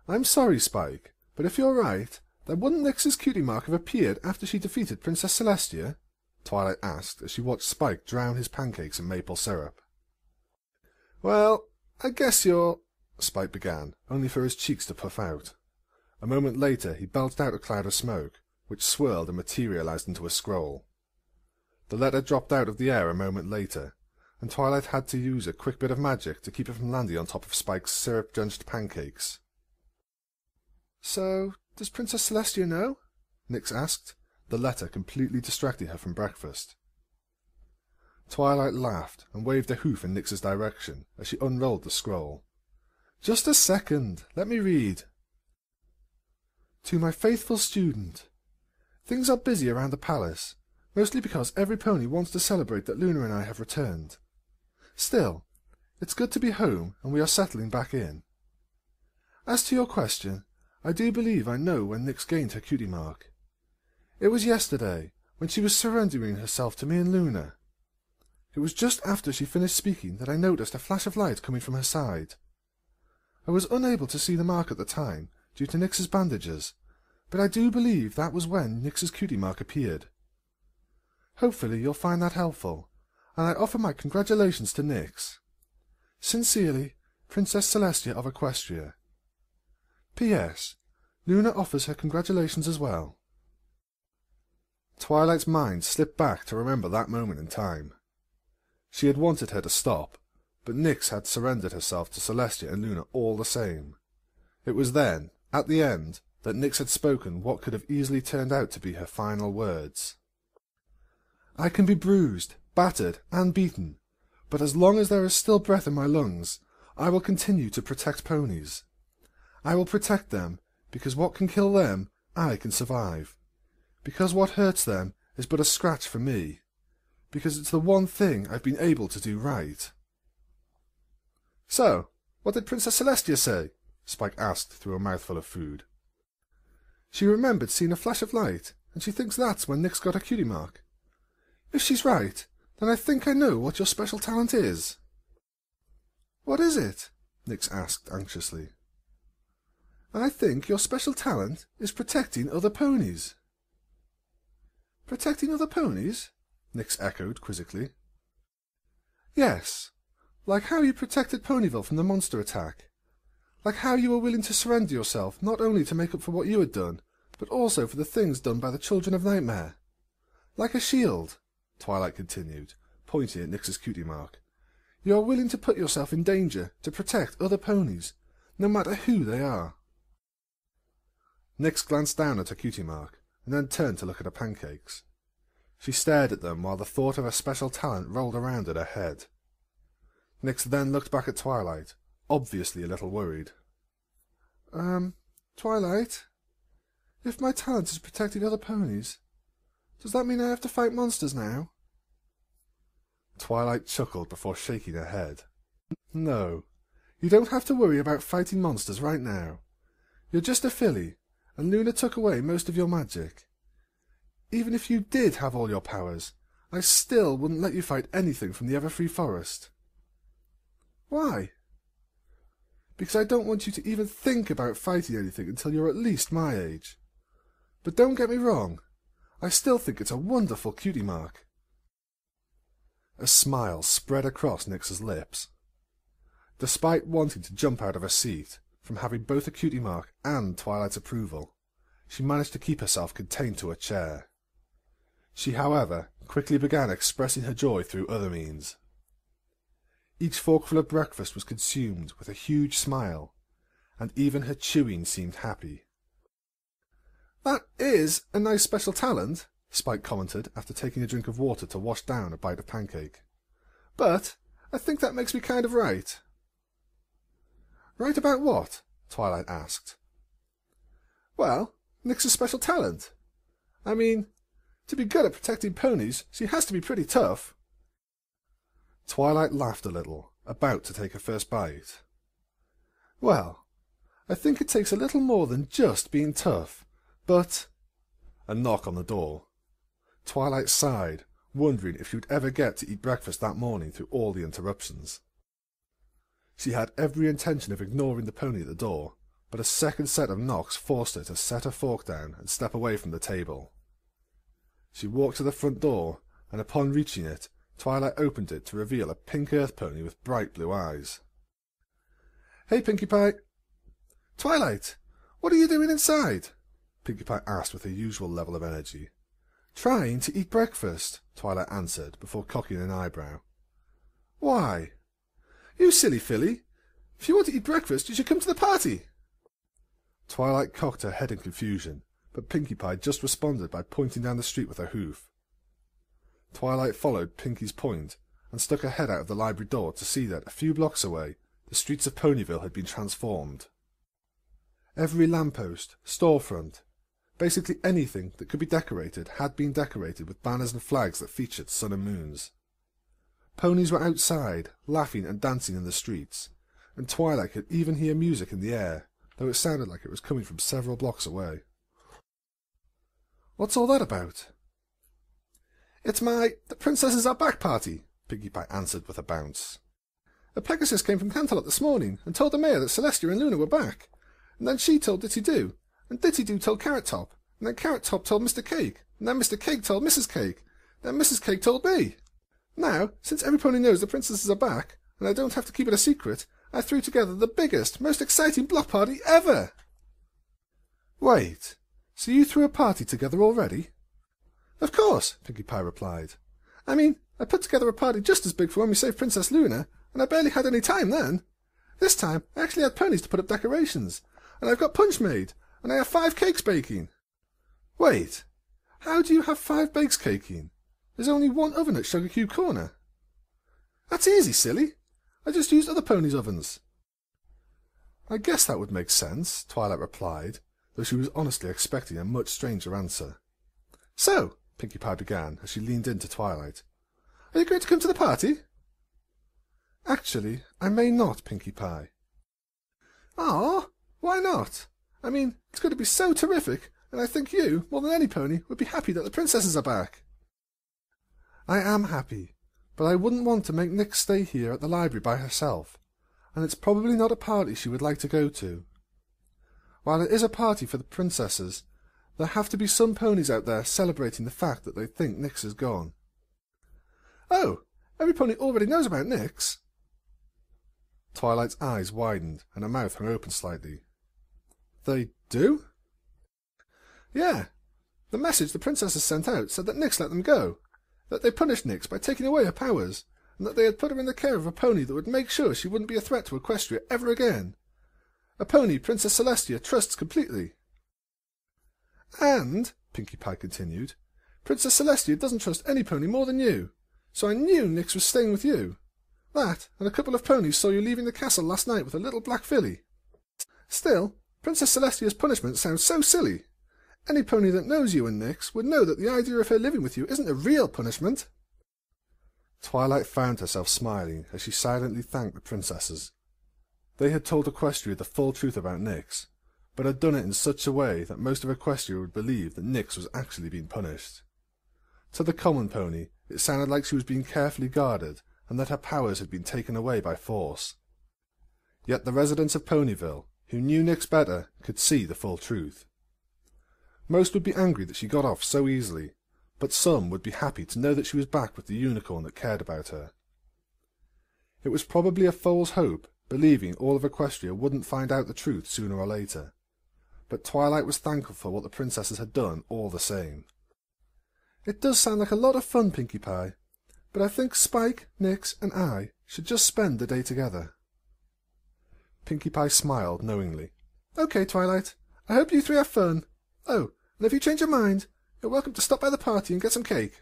"I'm sorry, Spike, but if you're right, then wouldn't Nyx's cutie mark have appeared after she defeated Princess Celestia?" Twilight asked as she watched Spike drown his pancakes in maple syrup. "Well, I guess you're—" Spike began, only for his cheeks to puff out. A moment later he belched out a cloud of smoke, which swirled and materialized into a scroll. The letter dropped out of the air a moment later, and Twilight had to use a quick bit of magic to keep it from landing on top of Spike's syrup-drenched pancakes. "So, does Princess Celestia know?" Nyx asked, the letter completely distracting her from breakfast. Twilight laughed and waved a hoof in Nyx's direction as she unrolled the scroll. "Just a second, let me read. To my faithful student. Things are busy around the palace, mostly because every pony wants to celebrate that Luna and I have returned. Still, it's good to be home and we are settling back in. As to your question, I do believe I know when Nyx gained her cutie mark. It was yesterday, when she was surrendering herself to me and Luna. It was just after she finished speaking that I noticed a flash of light coming from her side. I was unable to see the mark at the time, due to Nyx's bandages, but I do believe that was when Nyx's cutie mark appeared. Hopefully you'll find that helpful, and I offer my congratulations to Nyx. Sincerely, Princess Celestia of Equestria. P.S. Luna offers her congratulations as well." Twilight's mind slipped back to remember that moment in time. She had wanted her to stop, but Nyx had surrendered herself to Celestia and Luna all the same. It was then, at the end, that Nyx had spoken what could have easily turned out to be her final words. "I can be bruised, battered, and beaten, but as long as there is still breath in my lungs, I will continue to protect ponies. I will protect them, because what can kill them, I can survive. Because what hurts them is but a scratch for me. Because it's the one thing I've been able to do right." "So, what did Princess Celestia say?" Spike asked through a mouthful of food. "She remembered seeing a flash of light, and she thinks that's when Nyx got her cutie mark. If she's right, then I think I know what your special talent is." "What is it?" Nyx asked anxiously. "I think your special talent is protecting other ponies." "Protecting other ponies?" Nyx echoed quizzically. "Yes, like how you protected Ponyville from the monster attack. Like how you were willing to surrender yourself not only to make up for what you had done, but also for the things done by the Children of Nightmare. Like a shield," Twilight continued, pointing at Nyx's cutie mark. You are willing to put yourself in danger to protect other ponies, no matter who they are. Nyx glanced down at her cutie mark, and then turned to look at her pancakes. She stared at them while the thought of her special talent rolled around in her head. Nyx then looked back at Twilight, obviously a little worried. Twilight? If my talent is protecting other ponies, does that mean I have to fight monsters now? Twilight chuckled before shaking her head. No, you don't have to worry about fighting monsters right now. You're just a filly, and Luna took away most of your magic. Even if you did have all your powers, I still wouldn't let you fight anything from the Everfree Forest. Why? Because I don't want you to even think about fighting anything until you're at least my age. But don't get me wrong, I still think it's a wonderful cutie mark. A smile spread across Nyx's lips. Despite wanting to jump out of her seat, from having both a cutie mark and Twilight's approval, she managed to keep herself contained to a chair. She, however, quickly began expressing her joy through other means. Each forkful of breakfast was consumed with a huge smile, and even her chewing seemed happy. "That is a nice special talent," Spike commented after taking a drink of water to wash down a bite of pancake. "But I think that makes me kind of right." "Right about what?" Twilight asked. "Well, Nyx's special talent. I mean, to be good at protecting ponies, she has to be pretty tough." Twilight laughed a little, about to take her first bite. "Well, I think it takes a little more than just being tough, but—" A knock on the door. Twilight sighed, wondering if she would ever get to eat breakfast that morning through all the interruptions. She had every intention of ignoring the pony at the door, but a second set of knocks forced her to set her fork down and step away from the table. She walked to the front door, and upon reaching it, Twilight opened it to reveal a pink earth pony with bright blue eyes. "Hey, Pinkie Pie!" "Twilight, what are you doing inside?" Pinkie Pie asked with her usual level of energy. "Trying to eat breakfast," Twilight answered, before cocking an eyebrow. "Why?" "You silly filly! If you want to eat breakfast, you should come to the party!" Twilight cocked her head in confusion, but Pinkie Pie just responded by pointing down the street with her hoof. Twilight followed Pinkie's point and stuck her head out of the library door to see that, a few blocks away, the streets of Ponyville had been transformed. Every lamppost, storefront, basically anything that could be decorated had been decorated with banners and flags that featured sun and moons. Ponies were outside, laughing and dancing in the streets, and Twilight could even hear music in the air, though it sounded like it was coming from several blocks away. "What's all that about?" "It's The Princesses Are Back party," Pinkie Pie answered with a bounce. "A Pegasus came from Canterlot this morning and told the mayor that Celestia and Luna were back, and then she told Ditty Doo, and Ditty Doo told Carrot Top, and then Carrot Top told Mr. Cake, and then Mr. Cake told Mrs. Cake, then Mrs. Cake told me. Now, since every pony knows the princesses are back, and I don't have to keep it a secret, I threw together the biggest, most exciting block party ever." "Wait, so you threw a party together already?" "Of course," Pinkie Pie replied. "I mean, I put together a party just as big for when we saved Princess Luna, and I barely had any time then. This time, I actually had ponies to put up decorations, and I've got punch made, and I have 5 cakes baking." "Wait, how do you have 5 bakes caking? There's only one oven at Sugar Cube Corner." "That's easy, silly. I just used other ponies' ovens." "I guess that would make sense," Twilight replied, though she was honestly expecting a much stranger answer. "So," Pinkie Pie began as she leaned into Twilight, "are you going to come to the party?" "Actually, I may not, Pinkie Pie." "Aw, why not? I mean, it's going to be so terrific, and I think you, more than any pony, would be happy that the princesses are back." "I am happy, but I wouldn't want to make Nyx stay here at the library by herself, and it's probably not a party she would like to go to. While it is a party for the princesses, there have to be some ponies out there celebrating the fact that they think Nyx is gone." "Oh, every pony already knows about Nyx." Twilight's eyes widened and her mouth hung open slightly. "They do?" "Yeah. The message the princesses sent out said that Nyx let them go, that they punished Nyx by taking away her powers, and that they had put her in the care of a pony that would make sure she wouldn't be a threat to Equestria ever again. A pony Princess Celestia trusts completely. And, Pinkie Pie continued, Princess Celestia doesn't trust any pony more than you, so I knew Nyx was staying with you. That, and a couple of ponies saw you leaving the castle last night with a little black filly. Still, Princess Celestia's punishment sounds so silly. Any pony that knows you and Nyx would know that the idea of her living with you isn't a real punishment. Twilight found herself smiling as she silently thanked the princesses. They had told Equestria the full truth about Nyx, but had done it in such a way that most of Equestria would believe that Nyx was actually being punished. To the common pony, it sounded like she was being carefully guarded and that her powers had been taken away by force. Yet the residents of Ponyville, who knew Nyx better, could see the full truth. Most would be angry that she got off so easily, but some would be happy to know that she was back with the unicorn that cared about her. It was probably a fool's hope, believing all of Equestria wouldn't find out the truth sooner or later, but Twilight was thankful for what the princesses had done all the same. It does sound like a lot of fun, Pinkie Pie, but I think Spike, Nyx, and I should just spend the day together. Pinkie Pie smiled knowingly. Okay, Twilight, I hope you three have fun. Oh, and if you change your mind, you're welcome to stop by the party and get some cake.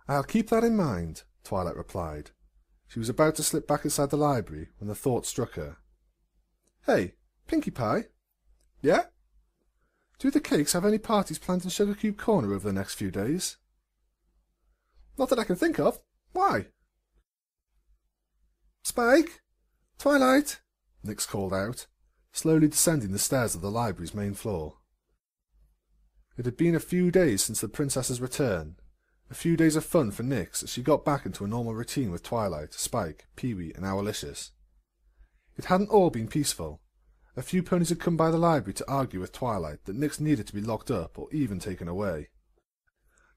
I'll keep that in mind, Twilight replied. She was about to slip back inside the library when the thought struck her. Hey, Pinkie Pie? Yeah? Do the cakes have any parties planned in Sugar Cube Corner over the next few days? Not that I can think of. Why? Spike? Twilight? Nyx called out, slowly descending the stairs of the library's main floor. It had been a few days since the princess's return, a few days of fun for Nyx as she got back into a normal routine with Twilight, Spike, Pee-wee, and Owlicious. It hadn't all been peaceful. A few ponies had come by the library to argue with Twilight that Nyx needed to be locked up or even taken away.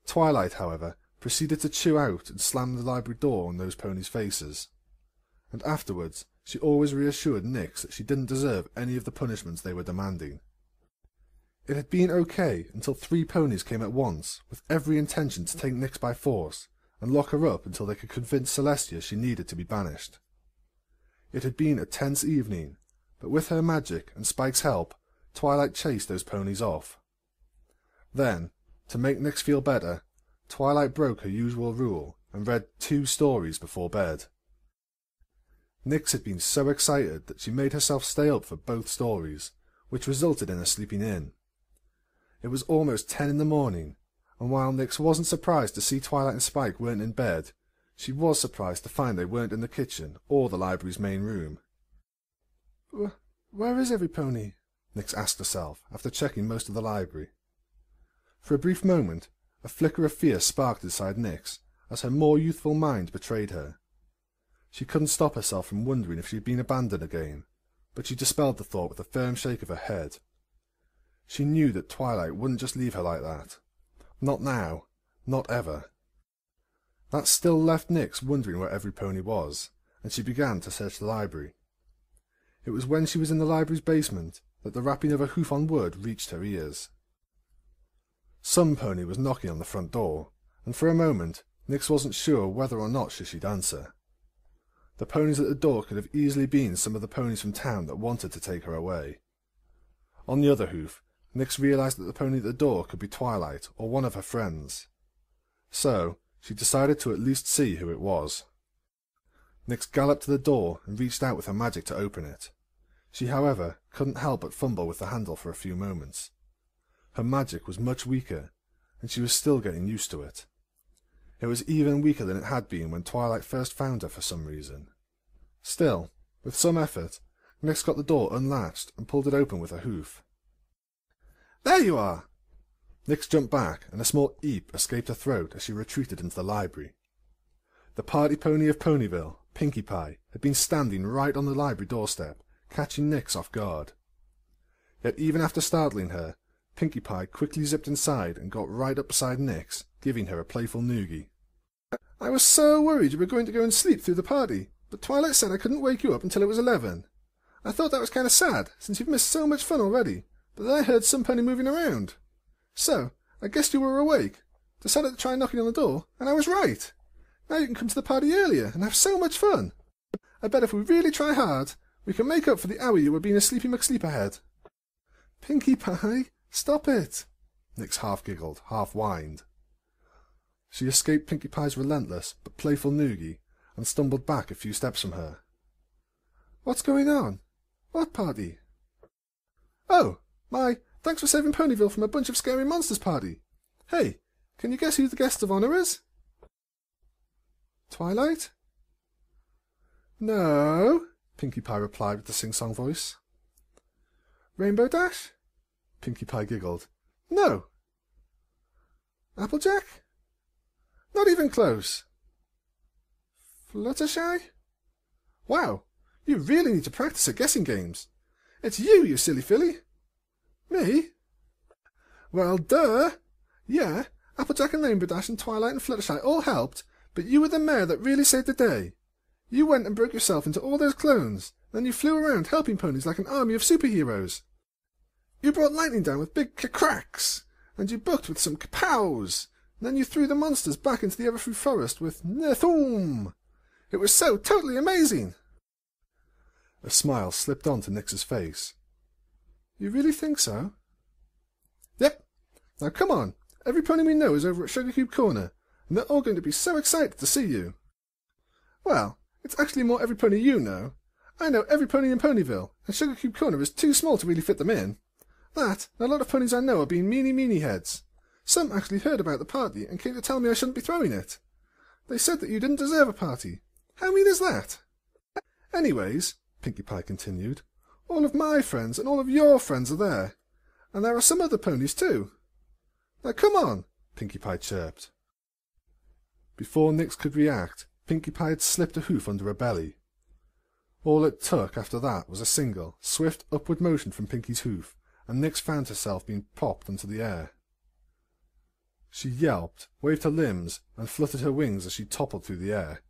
Twilight, however, proceeded to chew out and slam the library door on those ponies' faces. And afterwards, she always reassured Nyx that she didn't deserve any of the punishments they were demanding. It had been okay until 3 ponies came at once, with every intention to take Nyx by force, and lock her up until they could convince Celestia she needed to be banished. It had been a tense evening, but with her magic and Spike's help, Twilight chased those ponies off. Then, to make Nyx feel better, Twilight broke her usual rule and read 2 stories before bed. Nyx had been so excited that she made herself stay up for both stories, which resulted in her sleeping in. It was almost 10 in the morning, and while Nyx wasn't surprised to see Twilight and Spike weren't in bed, she was surprised to find they weren't in the kitchen or the library's main room. Where is everypony? Nyx asked herself, after checking most of the library. For a brief moment, a flicker of fear sparked inside Nyx, as her more youthful mind betrayed her. She couldn't stop herself from wondering if she had been abandoned again, but she dispelled the thought with a firm shake of her head. She knew that Twilight wouldn't just leave her like that. Not now. Not ever. That still left Nyx wondering where everypony was, and she began to search the library. It was when she was in the library's basement that the rapping of a hoof on wood reached her ears. Some pony was knocking on the front door, and for a moment Nyx wasn't sure whether or not she should answer. The ponies at the door could have easily been some of the ponies from town that wanted to take her away. On the other hoof, Nyx realized that the pony at the door could be Twilight or one of her friends. So, she decided to at least see who it was. Nyx galloped to the door and reached out with her magic to open it. She, however, couldn't help but fumble with the handle for a few moments. Her magic was much weaker, and she was still getting used to it. It was even weaker than it had been when Twilight first found her for some reason. Still, with some effort, Nyx got the door unlatched and pulled it open with her hoof. There you are! Nyx jumped back, and a small eep escaped her throat as she retreated into the library. The party pony of Ponyville, Pinkie Pie, had been standing right on the library doorstep, catching Nyx off guard. Yet even after startling her, Pinkie Pie quickly zipped inside and got right up beside Nyx, giving her a playful noogie. I was so worried you were going to go and sleep through the party, but Twilight said I couldn't wake you up until it was 11. I thought that was kind of sad, since you've missed so much fun already, but then I heard some pony moving around. So, I guessed you were awake. Decided to try knocking on the door, and I was right. Now you can come to the party earlier and have so much fun. I bet if we really try hard, we can make up for the hour you were being a sleepy McSleepyhead. Pinkie Pie, stop it. Nix half giggled, half whined. She escaped Pinkie Pie's relentless but playful noogie and stumbled back a few steps from her. What's going on? What party? Oh, my, thanks for saving Ponyville from a bunch of scary monsters party. Hey, can you guess who the guest of honour is? Twilight? No, Pinkie Pie replied with a sing-song voice. Rainbow Dash? Pinkie Pie giggled. No. Applejack? Not even close. Fluttershy? Wow, you really need to practice at guessing games. It's you silly filly. Me? Well, duh. Yeah, Applejack and Rainbow Dash and Twilight and Fluttershy all helped, but you were the mare that really saved the day. You went and broke yourself into all those clones, then you flew around helping ponies like an army of superheroes. You brought lightning down with big cracks, and you bucked with some kapows, and then you threw the monsters back into the Everfree Forest with Nethoom. It was so totally amazing. A smile slipped onto Nix's face. You really think so? Yep. Now come on, every pony we know is over at Sugar Cube Corner, and they're all going to be so excited to see you. Well, it's actually more every pony you know. I know every pony in Ponyville, and Sugar Cube Corner is too small to really fit them in. That, and a lot of ponies I know are being meanie heads. Some actually heard about the party and came to tell me I shouldn't be throwing it. They said that you didn't deserve a party. How mean is that? Anyways, Pinkie Pie continued, all of my friends and all of your friends are there. And there are some other ponies too. Now come on, Pinkie Pie chirped. Before Nix could react, Pinkie Pie had slipped a hoof under her belly. All it took after that was a single, swift upward motion from Pinkie's hoof, and Nix found herself being popped into the air. She yelped, waved her limbs, and fluttered her wings as she toppled through the air.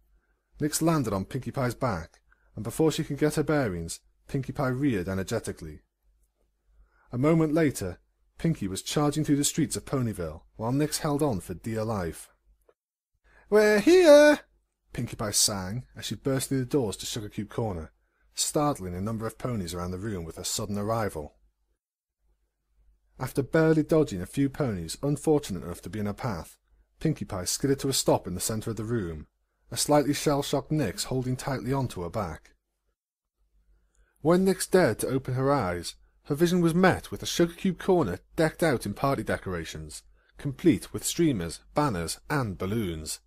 Nix landed on Pinkie Pie's back, and before she could get her bearings, Pinkie Pie reared energetically. A moment later, Pinkie was charging through the streets of Ponyville, while Nix held on for dear life. "We're here!" Pinkie Pie sang as she burst through the doors to Sugar Cube Corner, startling a number of ponies around the room with her sudden arrival. After barely dodging a few ponies unfortunate enough to be in her path, Pinkie Pie skidded to a stop in the centre of the room, a slightly shell-shocked Nix holding tightly onto her back. When Nix dared to open her eyes, her vision was met with a Sugar Cube Corner decked out in party decorations, complete with streamers, banners, and balloons.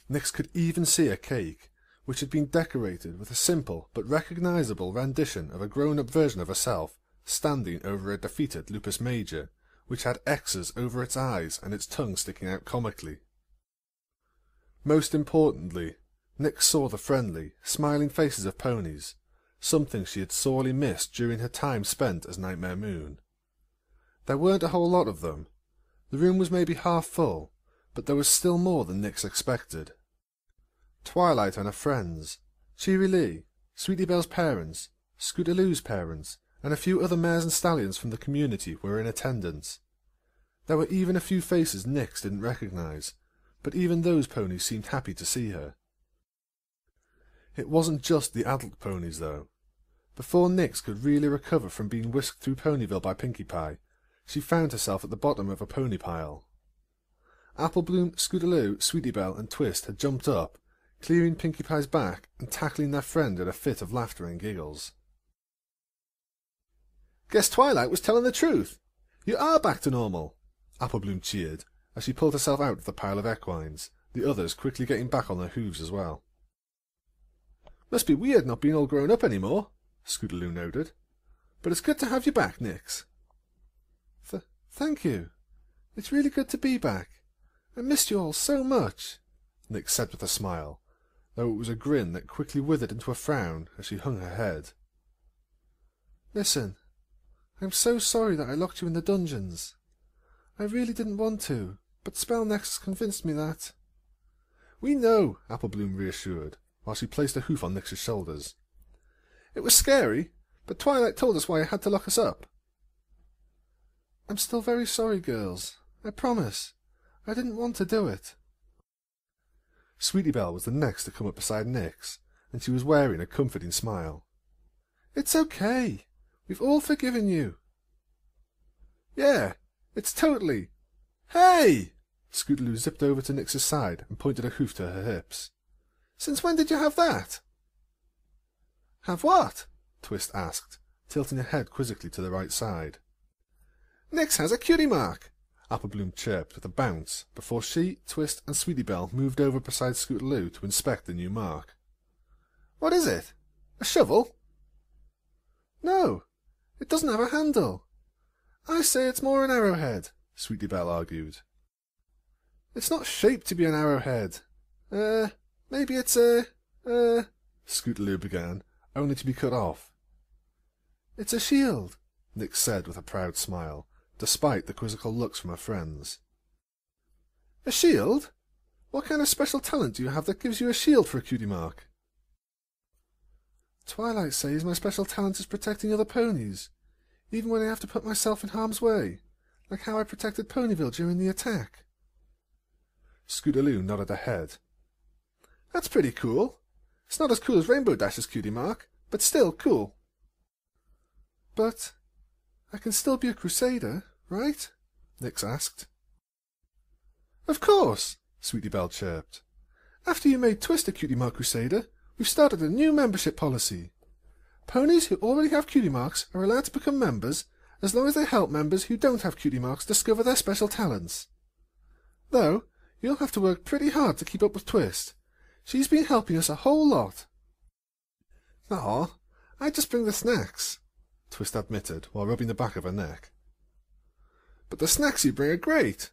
Nix could even see a cake, which had been decorated with a simple but recognisable rendition of a grown-up version of herself, standing over a defeated Lupus Major, which had X's over its eyes and its tongue sticking out comically. Most importantly, Nix saw the friendly, smiling faces of ponies, something she had sorely missed during her time spent as Nightmare Moon. There weren't a whole lot of them. The room was maybe half full, but there was still more than Nix expected. Twilight and her friends, Cheery Lee, Sweetie Belle's parents, Scootaloo's parents, and a few other mares and stallions from the community were in attendance. There were even a few faces Nix didn't recognise, but even those ponies seemed happy to see her. It wasn't just the adult ponies, though. Before Nix could really recover from being whisked through Ponyville by Pinkie Pie, she found herself at the bottom of a pony pile. Applebloom, Scootaloo, Sweetie Belle, and Twist had jumped up, clearing Pinkie Pie's back and tackling their friend in a fit of laughter and giggles. "Guess Twilight was telling the truth. You are back to normal," Applebloom cheered, as she pulled herself out of the pile of equines, the others quickly getting back on their hooves as well. "Must be weird not being all grown up anymore," Scootaloo noted. "But it's good to have you back, Nix." Thank you. It's really good to be back. I missed you all so much," Nix said with a smile, though it was a grin that quickly withered into a frown as she hung her head. "Listen, I'm so sorry that I locked you in the dungeons. I really didn't want to, but Spellnex convinced me that—" "We know," Applebloom reassured, while she placed a hoof on Nix's shoulders. "It was scary, but Twilight told us why it had to lock us up." "I'm still very sorry, girls. I promise. I didn't want to do it." Sweetie Belle was the next to come up beside Nix, and she was wearing a comforting smile. "It's okay. We've all forgiven you." "Yeah, it's totally—" "Hey!" Scootaloo zipped over to Nix's side and pointed a hoof to her hips. "Since when did you have that?" "Have what?" Twist asked, tilting her head quizzically to the right side. "Nix has a cutie mark," Applebloom chirped with a bounce before she, Twist, and Sweetie Belle moved over beside Scootaloo to inspect the new mark. "What is it? A shovel?" "No, it doesn't have a handle. I say it's more an arrowhead," Sweetie Belle argued. "It's not shaped to be an arrowhead. Maybe it's Scootaloo began, only to be cut off. "It's a shield," Nix said with a proud smile, despite the quizzical looks from her friends. "A shield? What kind of special talent do you have that gives you a shield for a cutie mark?" "Twilight says my special talent is protecting other ponies, even when I have to put myself in harm's way, like how I protected Ponyville during the attack." Scootaloo nodded her head. "That's pretty cool. It's not as cool as Rainbow Dash's cutie mark, but still cool." "But I can still be a crusader, right?" Nix asked. "Of course," Sweetie Belle chirped. "After you made Twist a cutie mark crusader, we've started a new membership policy. Ponies who already have cutie marks are allowed to become members as long as they help members who don't have cutie marks discover their special talents. Though, you'll have to work pretty hard to keep up with Twist. She's been helping us a whole lot." "Aw, I just bring the snacks," Twist admitted while rubbing the back of her neck. "But the snacks you bring are great,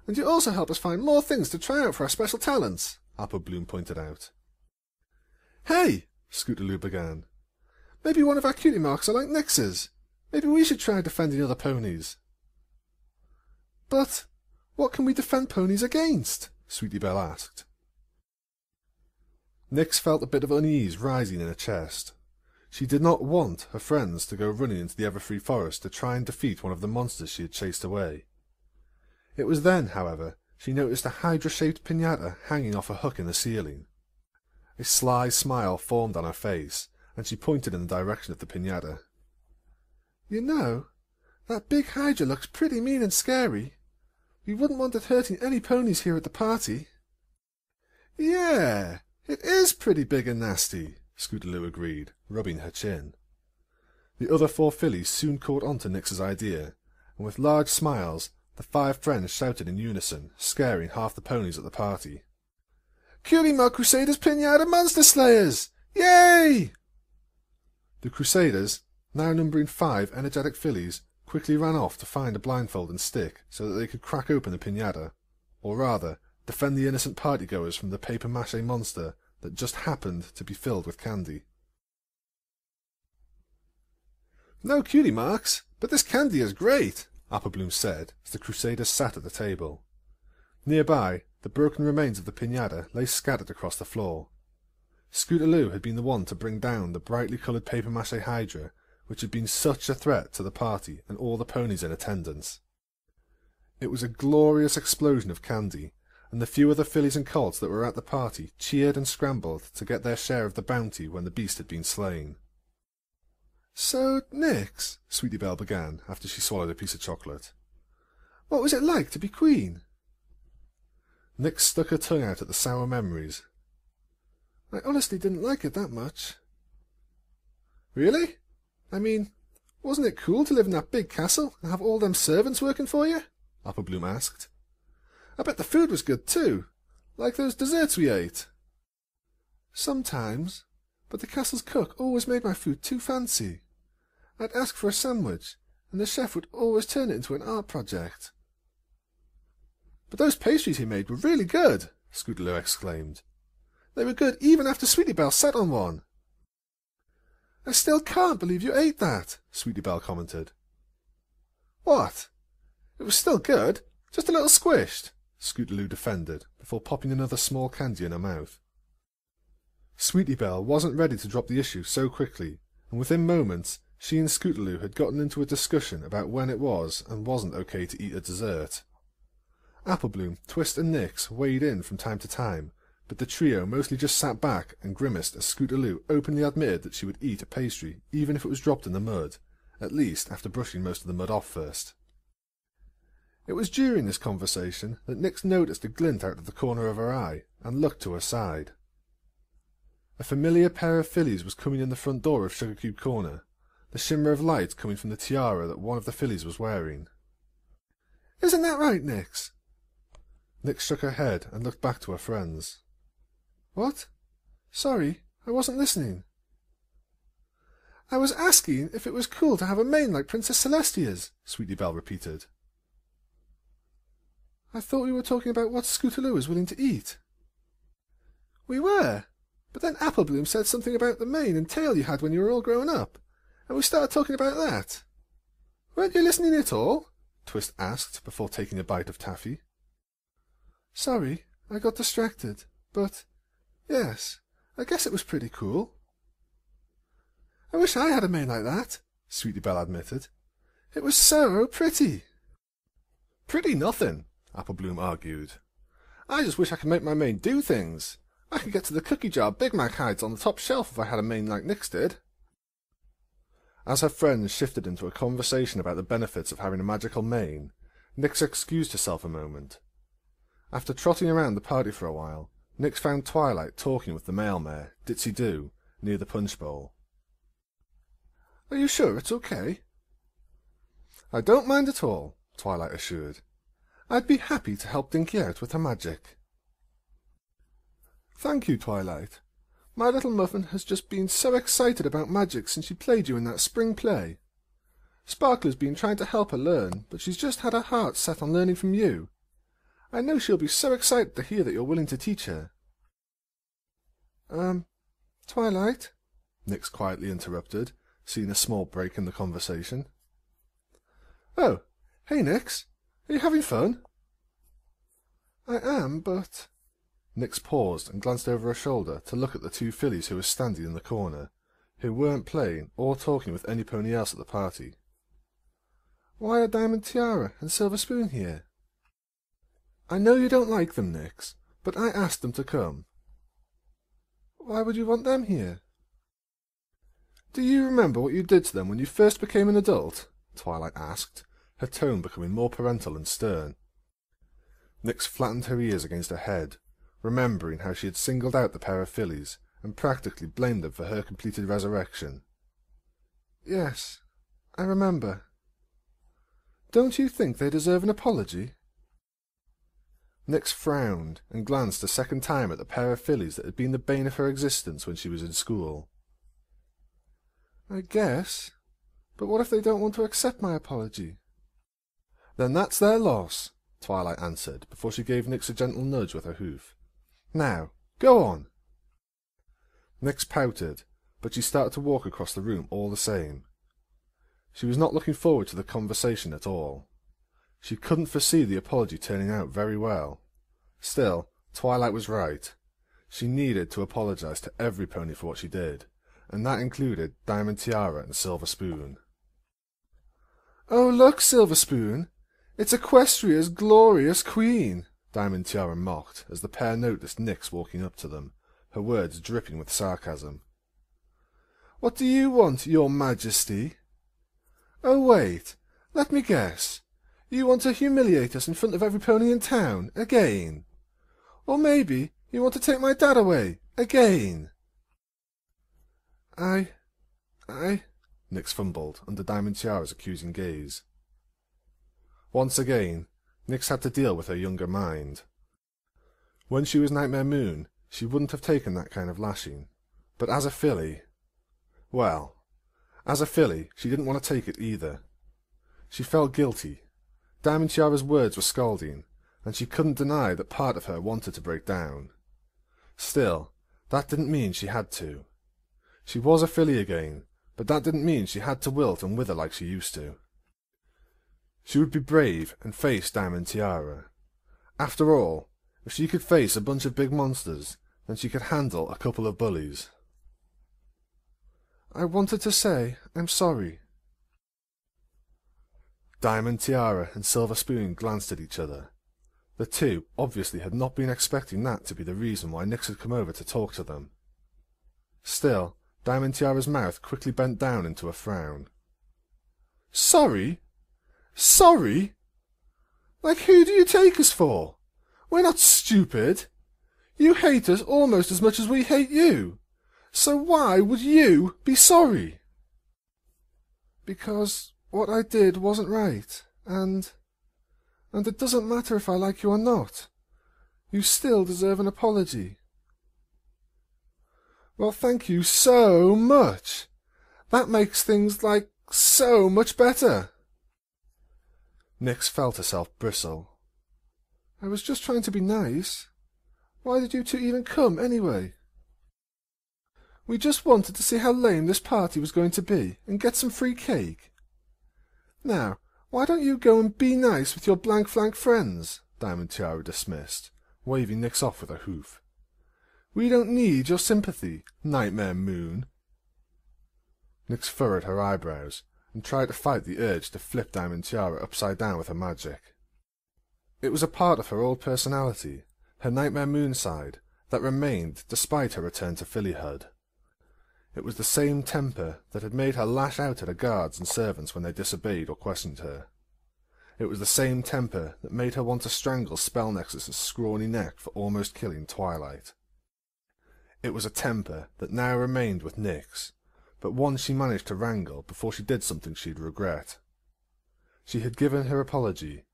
and you also help us find more things to try out for our special talents," Applebloom pointed out. "Hey," Scootaloo began. "Maybe one of our cutie marks are like Nix's. Maybe we should try defending other ponies." "But what can we defend ponies against?" Sweetie Belle asked. Nix felt a bit of unease rising in her chest. She did not want her friends to go running into the Everfree Forest to try and defeat one of the monsters she had chased away. It was then, however, she noticed a hydra-shaped piñata hanging off a hook in the ceiling. A sly smile formed on her face, and she pointed in the direction of the piñata. "You know, that big hydra looks pretty mean and scary. We wouldn't want it hurting any ponies here at the party." "Yeah, it is pretty big and nasty," Scootaloo agreed, rubbing her chin. The other 4 fillies soon caught on to Nix's idea, and with large smiles the 5 friends shouted in unison, scaring half the ponies at the party. "Cutie Mark Crusaders Piñata Monster Slayers! Yay!" The Crusaders, now numbering 5 energetic fillies, quickly ran off to find a blindfold and stick so that they could crack open the piñata, or rather, defend the innocent partygoers from the papier-mâché monster that just happened to be filled with candy. "No cutie marks, but this candy is great," Applebloom said as the Crusaders sat at the table. Nearby, the broken remains of the piñata lay scattered across the floor. Scootaloo had been the one to bring down the brightly coloured papier-mâché hydra, which had been such a threat to the party and all the ponies in attendance. It was a glorious explosion of candy, and the few other fillies and colts that were at the party cheered and scrambled to get their share of the bounty when the beast had been slain. "So, Nix," Sweetie Belle began after she swallowed a piece of chocolate, "what was it like to be queen?" Nix stuck her tongue out at the sour memories. "I honestly didn't like it that much." "Really? I mean, wasn't it cool to live in that big castle and have all them servants working for you?" Applebloom asked. "I bet the food was good too, like those desserts we ate." "Sometimes, but the castle's cook always made my food too fancy. I'd ask for a sandwich, and the chef would always turn it into an art project." "But those pastries he made were really good," Scootaloo exclaimed. "They were good even after Sweetie Belle sat on one." "I still can't believe you ate that," Sweetie Belle commented. "What? It was still good, just a little squished," Scootaloo defended, before popping another small candy in her mouth. Sweetie Belle wasn't ready to drop the issue so quickly, and within moments she and Scootaloo had gotten into a discussion about when it was and wasn't okay to eat a dessert. Applebloom, Twist and Nix weighed in from time to time, but the trio mostly just sat back and grimaced as Scootaloo openly admitted that she would eat a pastry even if it was dropped in the mud, at least after brushing most of the mud off first. It was during this conversation that Nix noticed a glint out of the corner of her eye and looked to her side. A familiar pair of fillies was coming in the front door of Sugarcube Corner, the shimmer of light coming from the tiara that one of the fillies was wearing. "Isn't that right, Nix?" Nix shook her head and looked back to her friends. "What? Sorry, I wasn't listening." "I was asking if it was cool to have a mane like Princess Celestia's," Sweetie Belle repeated. "I thought we were talking about what Scootaloo is willing to eat." "We were, but then Apple Bloom said something about the mane and tail you had when you were all grown up, and we started talking about that. Weren't you listening at all?" Twist asked before taking a bite of taffy. "Sorry, I got distracted, but yes, I guess it was pretty cool." "I wish I had a mane like that," Sweetie Belle admitted. "It was so pretty." "Pretty nothing," Apple Bloom argued. "I just wish I could make my mane do things. I could get to the cookie jar Big Mac hides on the top shelf if I had a mane like Nix did." As her friends shifted into a conversation about the benefits of having a magical mane, Nix excused herself a moment. After trotting around the party for a while, Nix found Twilight talking with the male mare, Ditsy Doo, near the punch bowl. "Are you sure it's okay?" "I don't mind at all," Twilight assured. "I'd be happy to help Dinky out with her magic." "Thank you, Twilight. My little muffin has just been so excited about magic since she played you in that spring play. Sparkler's been trying to help her learn, but she's just had her heart set on learning from you. I know she'll be so excited to hear that you're willing to teach her." Twilight?" Nix quietly interrupted, seeing a small break in the conversation. "Oh, hey, Nix. Are you having fun?" "I am, but—" Nix paused and glanced over her shoulder to look at the two fillies who were standing in the corner, who weren't playing or talking with any pony else at the party. "Why are Diamond Tiara and Silver Spoon here?" "I know you don't like them, Nix, but I asked them to come." "Why would you want them here?" "Do you remember what you did to them when you first became an adult?" Twilight asked, her tone becoming more parental and stern. Nix flattened her ears against her head, remembering how she had singled out the pair of fillies and practically blamed them for her completed resurrection. "Yes, I remember. Don't you think they deserve an apology?" Nix frowned and glanced a second time at the pair of fillies that had been the bane of her existence when she was in school. "I guess. But what if they don't want to accept my apology?" "Then that's their loss," Twilight answered before she gave Nix a gentle nudge with her hoof. "Now, go on." Nix pouted, but she started to walk across the room all the same. She was not looking forward to the conversation at all. She couldn't foresee the apology turning out very well. Still, Twilight was right. She needed to apologize to every pony for what she did, and that included Diamond Tiara and Silver Spoon. "Oh, look, Silver Spoon! It's Equestria's glorious queen!" Diamond Tiara mocked as the pair noticed Nix walking up to them, her words dripping with sarcasm. "What do you want, your majesty?" "Oh, wait, let me guess. You want to humiliate us in front of every pony in town, again? Or maybe you want to take my dad away, again?" I... Nix fumbled under Diamond Tiara's accusing gaze. Once again, Nix had to deal with her younger mind. When she was Nightmare Moon, she wouldn't have taken that kind of lashing. But as a filly... Well, as a filly, she didn't want to take it either. She felt guilty. Diamond Tiara's words were scalding, and she couldn't deny that part of her wanted to break down. Still, that didn't mean she had to. She was a filly again, but that didn't mean she had to wilt and wither like she used to. She would be brave and face Diamond Tiara. After all, if she could face a bunch of big monsters, then she could handle a couple of bullies. "I wanted to say I'm sorry." Diamond Tiara and Silver Spoon glanced at each other. The two obviously had not been expecting that to be the reason why Nyx had come over to talk to them. Still, Diamond Tiara's mouth quickly bent down into a frown. Sorry? Sorry? Like, who do you take us for? We're not stupid. You hate us almost as much as we hate you. So why would you be sorry? Because what I did wasn't right, and it doesn't matter if I like you or not. You still deserve an apology. Well, thank you so much. That makes things, like, so much better. Nyx felt herself bristle. I was just trying to be nice. Why did you two even come, anyway? We just wanted to see how lame this party was going to be, and get some free cake. Now, why don't you go and be nice with your blank-flank friends? Diamond Tiara dismissed, waving Nyx off with a hoof. We don't need your sympathy, Nightmare Moon. Nyx furrowed her eyebrows, and tried to fight the urge to flip Diamond Tiara upside down with her magic. It was a part of her old personality, her Nightmare Moon side, that remained despite her return to fillyhood. It was the same temper that had made her lash out at her guards and servants when they disobeyed or questioned her. It was the same temper that made her want to strangle Spellnexus's scrawny neck for almost killing Twilight. It was a temper that now remained with Nyx, but one she managed to wrangle before she did something she'd regret. She had given her apology,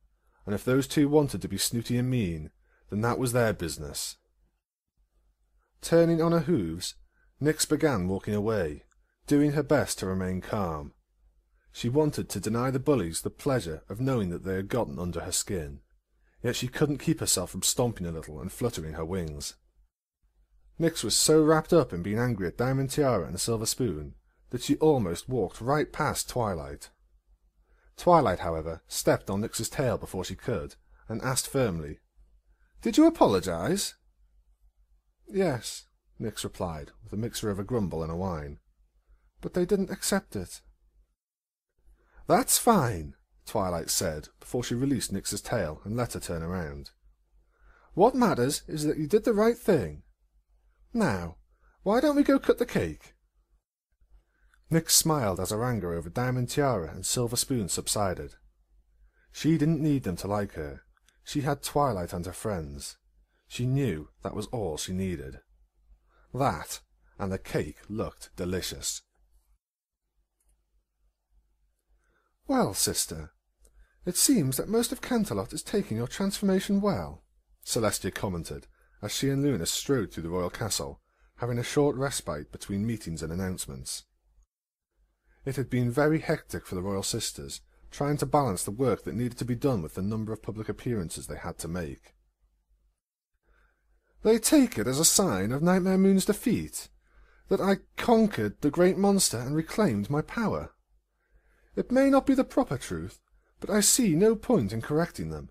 and if those two wanted to be snooty and mean, then that was their business. Turning on her hooves, Nyx began walking away, doing her best to remain calm. She wanted to deny the bullies the pleasure of knowing that they had gotten under her skin, yet she couldn't keep herself from stomping a little and fluttering her wings. Nyx was so wrapped up in being angry at Diamond Tiara and the Silver Spoon that she almost walked right past Twilight. Twilight, however, stepped on Nyx's tail before she could, and asked firmly, "Did you apologize?" "Yes," Nyx replied, with a mixture of a grumble and a whine. "But they didn't accept it." "That's fine," Twilight said, before she released Nyx's tail and let her turn around. "What matters is that you did the right thing. Now, why don't we go cut the cake?" Nyx smiled as her anger over Diamond Tiara and Silver Spoon subsided. She didn't need them to like her. She had Twilight and her friends. She knew that was all she needed. That, and the cake looked delicious. "Well, sister, it seems that most of Canterlot is taking your transformation well," Celestia commented, as she and Luna strode through the royal castle, having a short respite between meetings and announcements. It had been very hectic for the royal sisters, trying to balance the work that needed to be done with the number of public appearances they had to make. "They take it as a sign of Nightmare Moon's defeat, that I conquered the great monster and reclaimed my power. It may not be the proper truth, but I see no point in correcting them."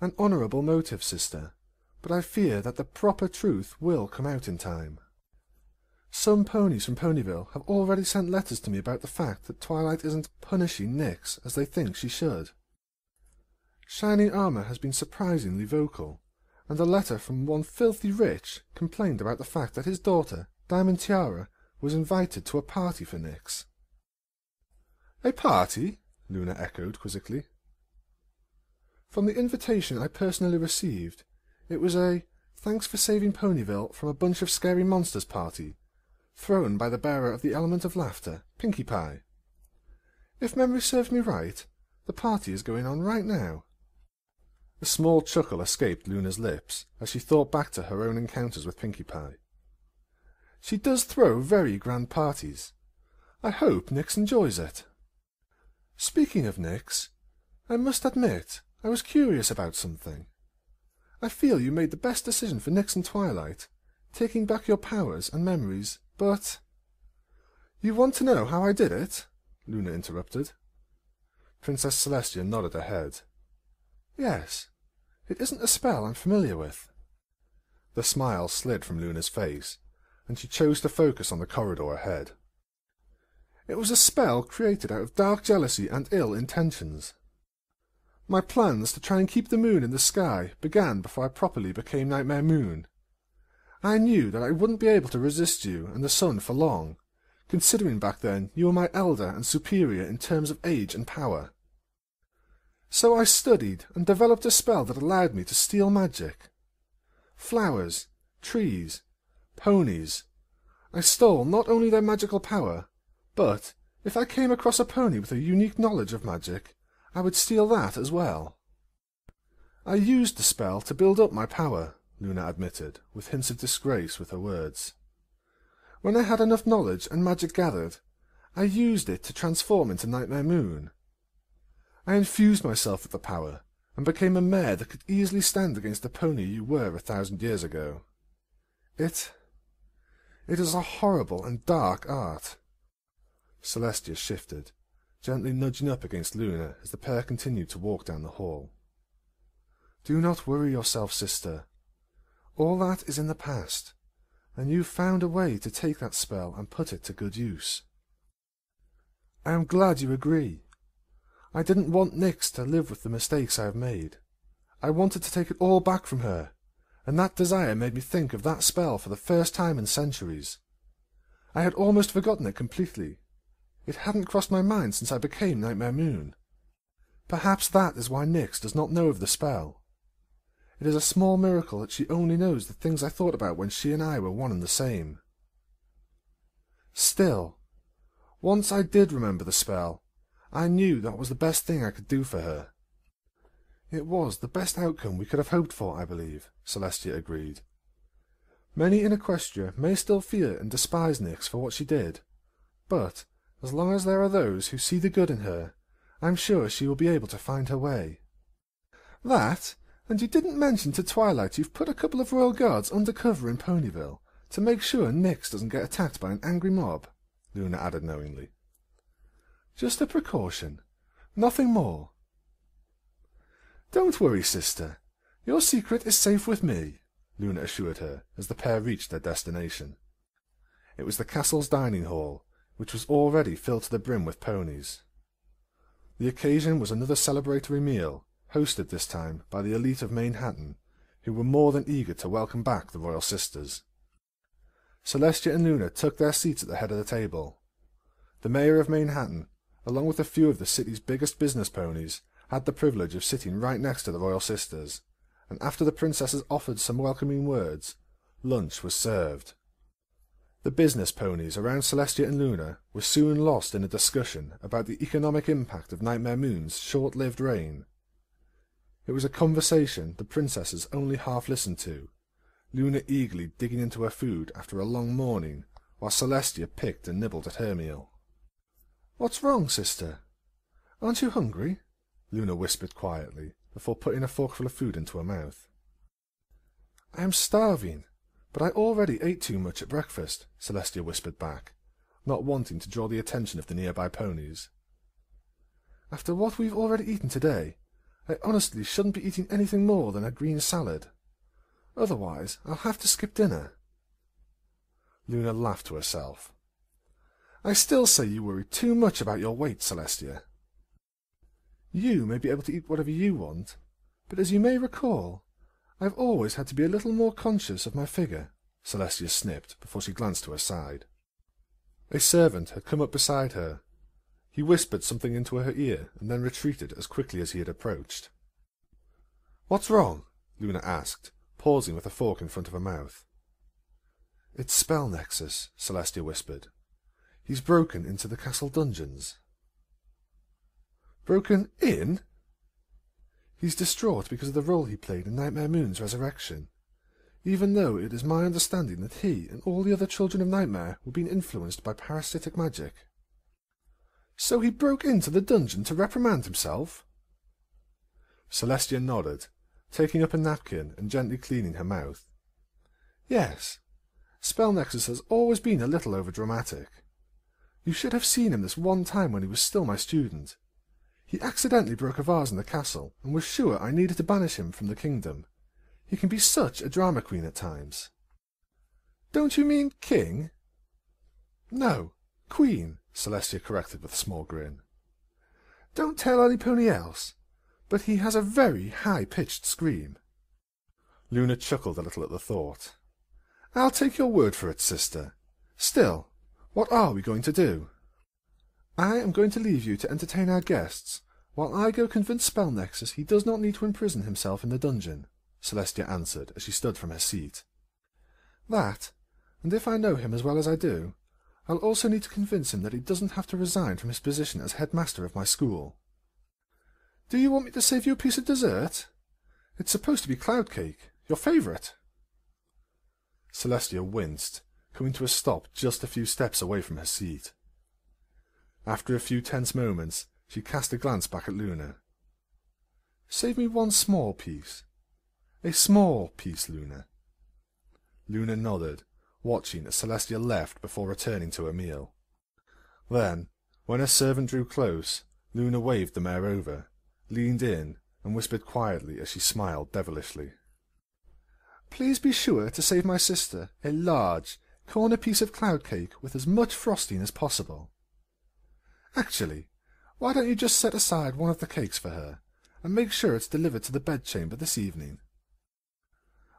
"An honourable motive, sister, but I fear that the proper truth will come out in time. Some ponies from Ponyville have already sent letters to me about the fact that Twilight isn't punishing Nyx as they think she should. Shining Armour has been surprisingly vocal, and a letter from one Filthy Rich complained about the fact that his daughter, Diamond Tiara, was invited to a party for Nyx." "A party?" Luna echoed quizzically. "From the invitation I personally received, it was a thanks for saving Ponyville from a bunch of scary monsters party, thrown by the bearer of the element of laughter, Pinkie Pie. If memory serves me right, the party is going on right now." A small chuckle escaped Luna's lips as she thought back to her own encounters with Pinkie Pie. "She does throw very grand parties. I hope Nyx enjoys it. Speaking of Nyx, I must admit I was curious about something. I feel you made the best decision for Nyx and Twilight, taking back your powers and memories, but—" "You want to know how I did it?" Luna interrupted. Princess Celestia nodded her head. "Yes. It isn't a spell I'm familiar with." The smile slid from Luna's face, and she chose to focus on the corridor ahead. "It was a spell created out of dark jealousy and ill intentions. My plans to try and keep the moon in the sky began before I properly became Nightmare Moon. I knew that I wouldn't be able to resist you and the sun for long, considering back then you were my elder and superior in terms of age and power. So I studied and developed a spell that allowed me to steal magic. Flowers, trees, ponies. I stole not only their magical power, but if I came across a pony with a unique knowledge of magic, I would steal that as well. I used the spell to build up my power, Luna admitted, with hints of disgrace with her words. When I had enough knowledge and magic gathered, I used it to transform into Nightmare Moon. I infused myself with the power, and became a mare that could easily stand against the pony you were 1,000 years ago. It is a horrible and dark art. Celestia shifted, gently nudging up against Luna as the pair continued to walk down the hall. Do not worry yourself, sister. All that is in the past, and you've found a way to take that spell and put it to good use. I am glad you agree. I didn't want Nyx to live with the mistakes I have made. I wanted to take it all back from her, and that desire made me think of that spell for the first time in centuries. I had almost forgotten it completely. It hadn't crossed my mind since I became Nightmare Moon. Perhaps that is why Nyx does not know of the spell. It is a small miracle that she only knows the things I thought about when she and I were one and the same. Still, once I did remember the spell, I knew that was the best thing I could do for her. It was the best outcome we could have hoped for, I believe, Celestia agreed. Many in Equestria may still fear and despise Nyx for what she did, but as long as there are those who see the good in her, I'm sure she will be able to find her way. That, and you didn't mention to Twilight you've put a couple of royal guards undercover in Ponyville to make sure Nyx doesn't get attacked by an angry mob, Luna added knowingly. Just a precaution, nothing more. Don't worry, sister. Your secret is safe with me, Luna assured her as the pair reached their destination. It was the castle's dining hall, which was already filled to the brim with ponies. The occasion was another celebratory meal, hosted this time by the elite of Manhattan, who were more than eager to welcome back the royal sisters. Celestia and Luna took their seats at the head of the table. The mayor of Manhattan, along with a few of the city's biggest business ponies, had the privilege of sitting right next to the royal sisters, and after the princesses offered some welcoming words, lunch was served. The business ponies around Celestia and Luna were soon lost in a discussion about the economic impact of Nightmare Moon's short-lived reign. It was a conversation the princesses only half listened to, Luna eagerly digging into her food after a long morning, while Celestia picked and nibbled at her meal. "What's wrong, sister? Aren't you hungry?" Luna whispered quietly, before putting a forkful of food into her mouth. "I am starving, but I already ate too much at breakfast," Celestia whispered back, not wanting to draw the attention of the nearby ponies. "After what we've already eaten today, I honestly shouldn't be eating anything more than a green salad. Otherwise, I'll have to skip dinner." Luna laughed to herself. "I still say you worry too much about your weight, Celestia. You may be able to eat whatever you want, but as you may recall, I've always had to be a little more conscious of my figure," Celestia snipped before she glanced to her side. A servant had come up beside her. He whispered something into her ear and then retreated as quickly as he had approached. "What's wrong?" Luna asked, pausing with a fork in front of her mouth. "It's Spell Nexus," Celestia whispered. "He's broken into the castle dungeons." "Broken in?" "He's distraught because of the role he played in Nightmare Moon's resurrection, even though it is my understanding that he and all the other children of Nightmare were being influenced by parasitic magic." "So he broke into the dungeon to reprimand himself?" Celestia nodded, taking up a napkin and gently cleaning her mouth. "Yes, Spell Nexus has always been a little overdramatic. You should have seen him this one time when he was still my student. He accidentally broke a vase in the castle and was sure I needed to banish him from the kingdom. He can be such a drama queen at times." "Don't you mean king?" "No, queen," Celestia corrected with a small grin. "Don't tell anybody else. but he has a very high-pitched scream." Luna chuckled a little at the thought. "I'll take your word for it, sister. Still, what are we going to do?" "I am going to leave you to entertain our guests, while I go convince Spellnexus he does not need to imprison himself in the dungeon," Celestia answered as she stood from her seat. "That, and if I know him as well as I do, I'll also need to convince him that he doesn't have to resign from his position as headmaster of my school. Do you want me to save you a piece of dessert? It's supposed to be cloud cake, your favourite." Celestia winced, coming to a stop just a few steps away from her seat. After a few tense moments, she cast a glance back at Luna. "Save me one small piece. A small piece, Luna." Luna nodded, watching as Celestia left before returning to her meal. Then, when her servant drew close, Luna waved the mare over, leaned in, and whispered quietly as she smiled devilishly. "Please be sure to save my sister a large, corner piece of cloud cake with as much frosting as possible. Actually, why don't you just set aside one of the cakes for her, and make sure it's delivered to the bedchamber this evening?"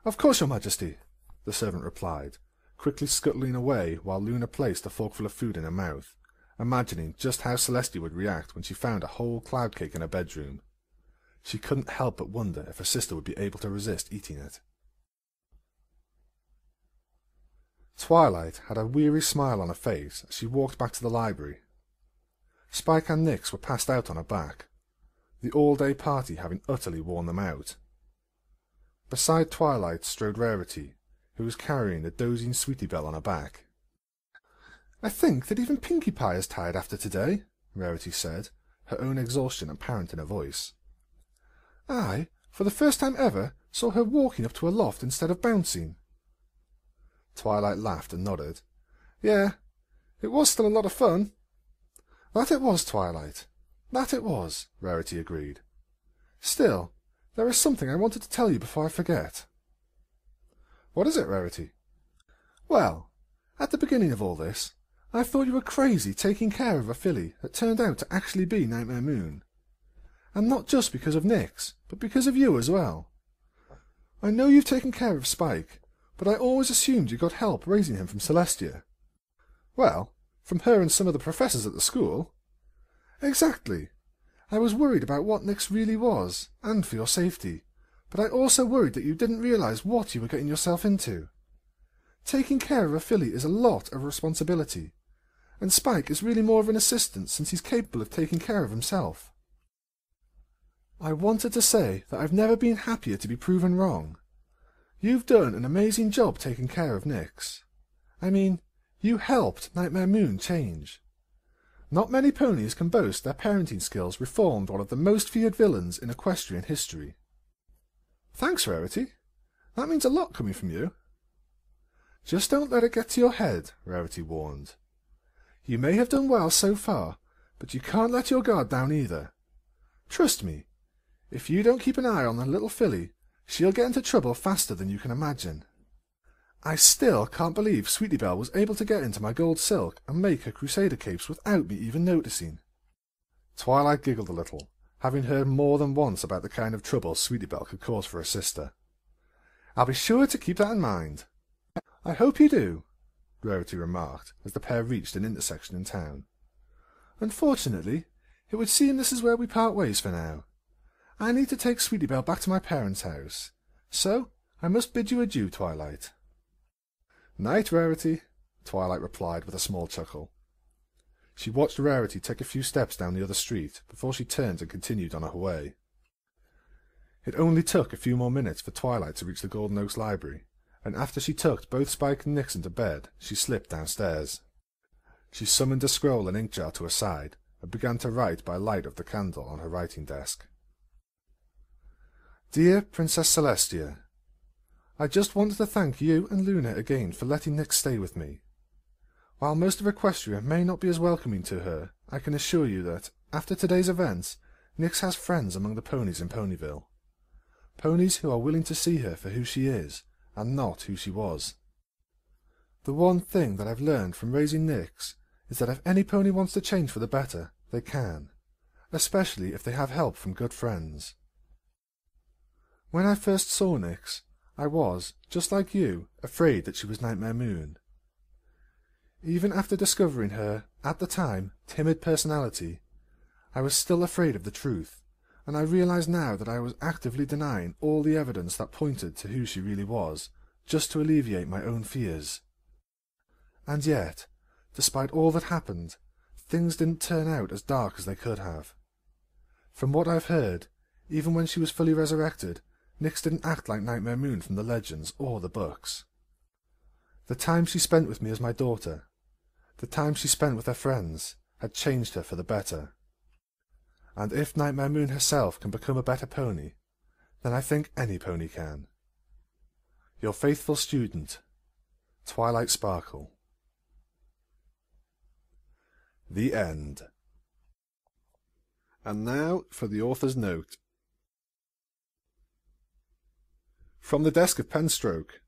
"Of course, your Majesty," the servant replied, quickly scuttling away while Luna placed a forkful of food in her mouth, imagining just how Celestia would react when she found a whole cloud cake in her bedroom. She couldn't help but wonder if her sister would be able to resist eating it. Twilight had a weary smile on her face as she walked back to the library. Spike and Nyx were passed out on her back, the all-day party having utterly worn them out. Beside Twilight strode Rarity, who was carrying the dozing Sweetie Belle on her back. "I think that even Pinkie Pie is tired after today," Rarity said, her own exhaustion apparent in her voice. "I, for the first time ever, saw her walking up to a loft instead of bouncing." Twilight laughed and nodded. "Yeah, it was still a lot of fun." "That it was, Twilight. That it was," Rarity agreed. "Still, there is something I wanted to tell you before I forget." "What is it, Rarity?" "Well, at the beginning of all this, I thought you were crazy taking care of a filly that turned out to actually be Nightmare Moon. And not just because of Nyx, but because of you as well. I know you've taken care of Spike, but I always assumed you got help raising him from Celestia." "Well, from her and some of the professors at the school." "Exactly. I was worried about what Nyx really was, and for your safety, but I also worried that you didn't realize what you were getting yourself into. Taking care of a filly is a lot of responsibility, and Spike is really more of an assistant since he's capable of taking care of himself. I wanted to say that I've never been happier to be proven wrong. You've done an amazing job taking care of Nyx. I mean, you helped Nightmare Moon change. Not many ponies can boast their parenting skills reformed one of the most feared villains in equestrian history." "Thanks, Rarity. That means a lot coming from you." "Just don't let it get to your head," Rarity warned. "You may have done well so far, but you can't let your guard down either. Trust me, if you don't keep an eye on the little filly, she'll get into trouble faster than you can imagine. I still can't believe Sweetie Belle was able to get into my gold silk and make her crusader capes without me even noticing." Twilight giggled a little, having heard more than once about the kind of trouble Sweetie Belle could cause for her sister. "I'll be sure to keep that in mind." "I hope you do," Rarity remarked as the pair reached an intersection in town. "Unfortunately, it would seem this is where we part ways for now. I need to take Sweetie Belle back to my parents' house, so I must bid you adieu, Twilight." "Night, Rarity," Twilight replied with a small chuckle. She watched Rarity take a few steps down the other street before she turned and continued on her way. It only took a few more minutes for Twilight to reach the Golden Oaks Library, and after she tucked both Spike and Nyx into bed, she slipped downstairs. She summoned a scroll and ink jar to her side and began to write by light of the candle on her writing desk. "Dear Princess Celestia, I just wanted to thank you and Luna again for letting Nyx stay with me. While most of Equestria may not be as welcoming to her, I can assure you that, after today's events, Nyx has friends among the ponies in Ponyville. Ponies who are willing to see her for who she is, and not who she was. The one thing that I've learned from raising Nyx is that if any pony wants to change for the better, they can, especially if they have help from good friends. When I first saw Nyx, I was, just like you, afraid that she was Nightmare Moon. Even after discovering her, at the time, timid personality, I was still afraid of the truth, and I realize now that I was actively denying all the evidence that pointed to who she really was, just to alleviate my own fears. And yet, despite all that happened, things didn't turn out as dark as they could have. From what I've heard, even when she was fully resurrected, Nyx didn't act like Nightmare Moon from the legends or the books. The time she spent with me as my daughter, the time she spent with her friends, had changed her for the better. And if Nightmare Moon herself can become a better pony, then I think any pony can. Your faithful student, Twilight Sparkle. The end. And now for the author's note. From the desk of Penstroke.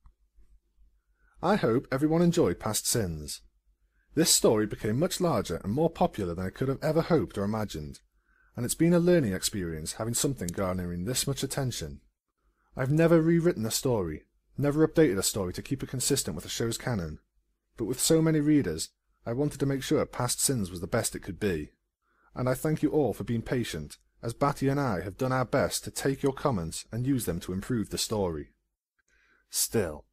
I hope everyone enjoyed Past Sins. This story became much larger and more popular than I could have ever hoped or imagined, and it's been a learning experience having something garnering this much attention. I've never rewritten a story, never updated a story to keep it consistent with the show's canon, but with so many readers, I wanted to make sure Past Sins was the best it could be. And I thank you all for being patient, as Batty and I have done our best to take your comments and use them to improve the story. Still,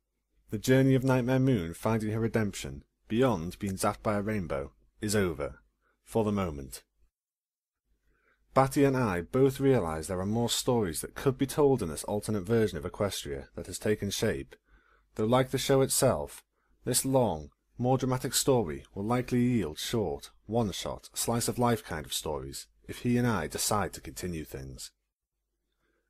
the journey of Nightmare Moon finding her redemption, beyond being zapped by a rainbow, is over, for the moment. Batty and I both realise there are more stories that could be told in this alternate version of Equestria that has taken shape, though like the show itself, this long, more dramatic story will likely yield short, one-shot, slice-of-life kind of stories if he and I decide to continue things.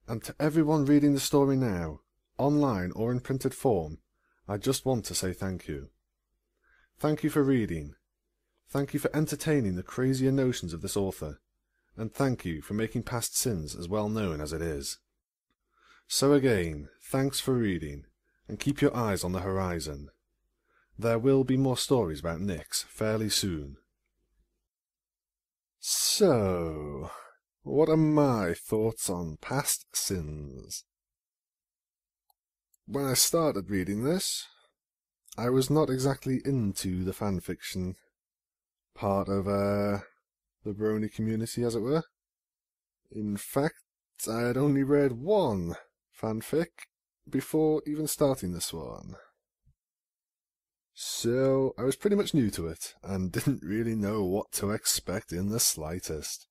And to everyone reading the story now, online or in printed form, I just want to say thank you. Thank you for reading. Thank you for entertaining the crazier notions of this author. And thank you for making Past Sins as well known as it is. So again, thanks for reading, and keep your eyes on the horizon. There will be more stories about Nyx fairly soon. So, what are my thoughts on Past Sins? When I started reading this, I was not exactly into the fanfiction part of the brony community, as it were. In fact, I had only read one fanfic before even starting this one. So, I was pretty much new to it, and didn't really know what to expect in the slightest.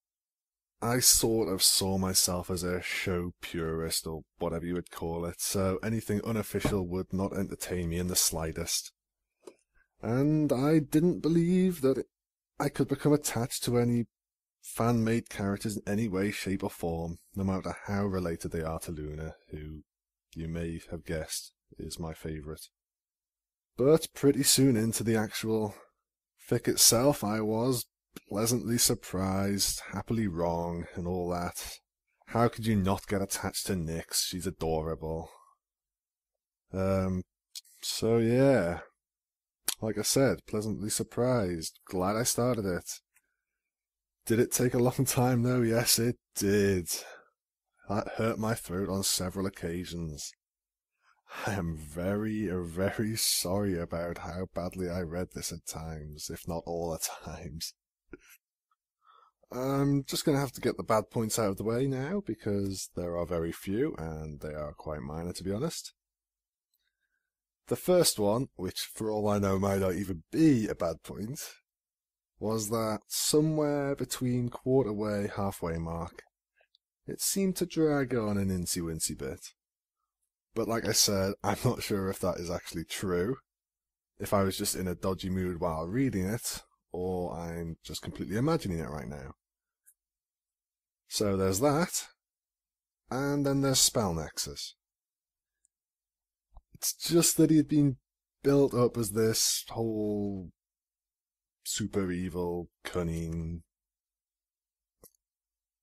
I sort of saw myself as a show purist, or whatever you would call it, so anything unofficial would not entertain me in the slightest. And I didn't believe that I could become attached to any fan-made characters in any way, shape or form, no matter how related they are to Luna, who, you may have guessed, is my favourite. But pretty soon into the actual fic itself, I was pleasantly surprised, happily wrong, and all that. How could you not get attached to Nyx? She's adorable. So yeah. Like I said, pleasantly surprised. Glad I started it. Did it take a long time though? Yes, it did. That hurt my throat on several occasions. I am very, very sorry about how badly I read this at times, if not all the times. I'm just going to have to get the bad points out of the way now, because there are very few, and they are quite minor to be honest. The first one, which for all I know might not even be a bad point, was that somewhere between quarter way, halfway mark, it seemed to drag on an incy-wincy bit. But like I said, I'm not sure if that is actually true, if I was just in a dodgy mood while reading it, or I'm just completely imagining it right now. So there's that, and then there's Spell Nexus. It's just that he had been built up as this whole super evil, cunning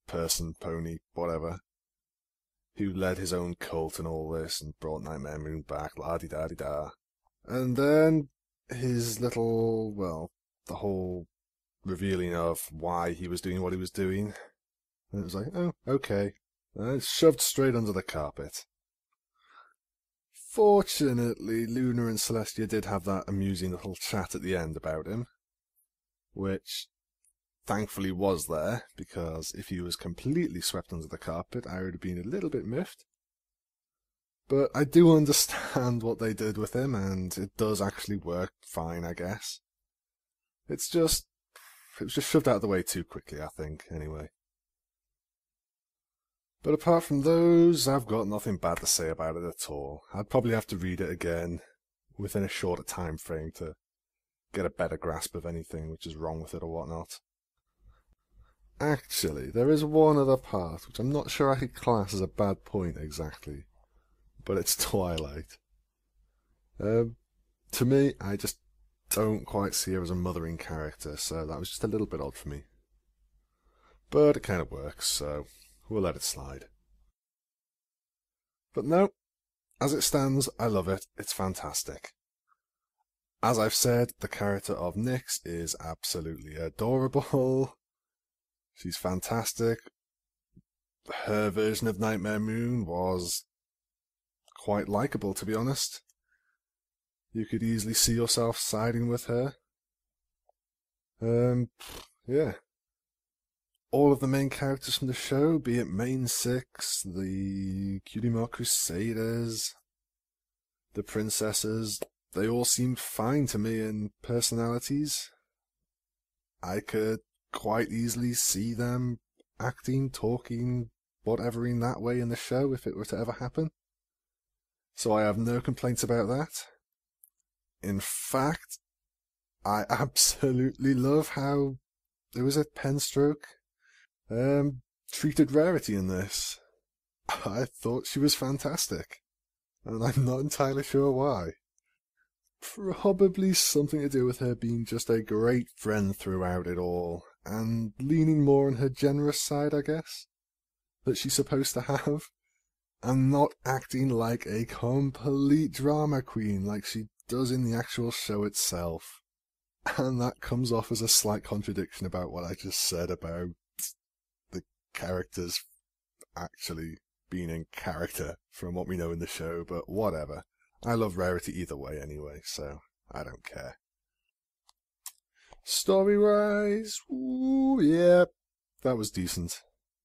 person, pony, whatever, who led his own cult and all this and brought Nightmare Moon back, la-di-da-di-da. And then his little, well, the whole revealing of why he was doing what he was doing And it was like, oh, okay. And it's shoved straight under the carpet. Fortunately, Luna and Celestia did have that amusing little chat at the end about him, which thankfully was there, because if he was completely swept under the carpet, I would have been a little bit miffed. But I do understand what they did with him, and it does actually work fine, I guess. It was just shoved out of the way too quickly, I think, anyway. But apart from those, I've got nothing bad to say about it at all. I'd probably have to read it again within a shorter time frame to get a better grasp of anything which is wrong with it or whatnot. Actually, there is one other part which I'm not sure I could class as a bad point exactly, but it's Twilight. To me, I just don't quite see her as a mothering character, so that was just a little bit odd for me. But it kind of works, so we'll let it slide. But no, as it stands, I love it. It's fantastic. As I've said, the character of Nyx is absolutely adorable. She's fantastic. Her version of Nightmare Moon was quite likeable, to be honest. You could easily see yourself siding with her. Yeah. All of the main characters from the show, be it Main Six, the Cutie Mark Crusaders, the princesses, they all seemed fine to me in personalities. I could quite easily see them acting, talking, whatever in that way in the show if it were to ever happen. So I have no complaints about that. In fact, I absolutely love how there was a pen stroke treated Rarity in this. I thought she was fantastic, and I'm not entirely sure why. Probably something to do with her being just a great friend throughout it all, and leaning more on her generous side, I guess, that she's supposed to have, and not acting like a complete drama queen like she does in the actual show itself. And that comes off as a slight contradiction about what I just said about the characters actually being in character from what we know in the show, but whatever. I love Rarity either way anyway, so I don't care. Story-wise, ooh, yeah, that was decent.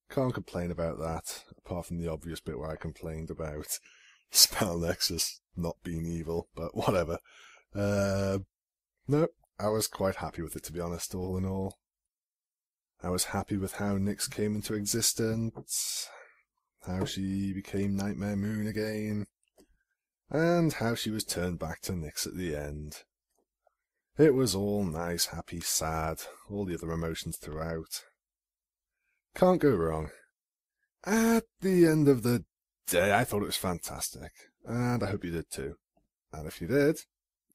Can't complain about that, apart from the obvious bit where I complained about Spell Nexus not being evil, but whatever. No, I was quite happy with it, to be honest, all in all. I was happy with how Nyx came into existence, how she became Nightmare Moon again, and how she was turned back to Nyx at the end. It was all nice, happy, sad, all the other emotions throughout. Can't go wrong. At the end of the day, I thought it was fantastic, and I hope you did too. And if you did,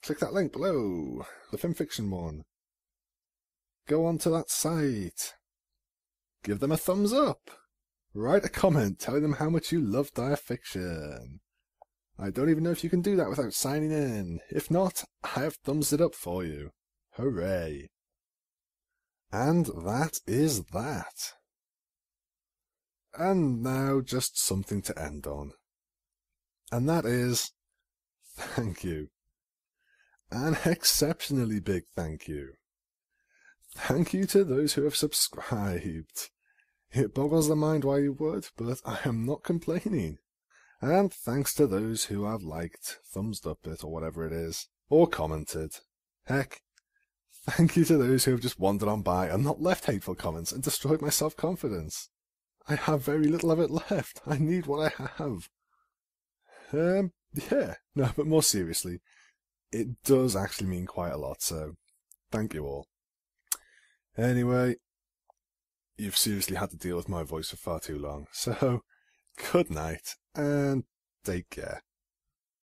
click that link below, the FIM one. Go on to that site. Give them a thumbs up. Write a comment telling them how much you love Dire Fiction. I don't even know if you can do that without signing in. If not, I have thumbs it up for you. Hooray. And that is that. And now just something to end on. And that is, thank you. An exceptionally big thank you. Thank you to those who have subscribed. It boggles the mind why you would, but I am not complaining. And thanks to those who have liked, thumbs up it, or whatever it is, or commented. Heck, thank you to those who have just wandered on by and not left hateful comments and destroyed my self-confidence. I have very little of it left. I need what I have. Yeah, no, but more seriously, it does actually mean quite a lot, so thank you all. Anyway, you've seriously had to deal with my voice for far too long, so good night, and take care.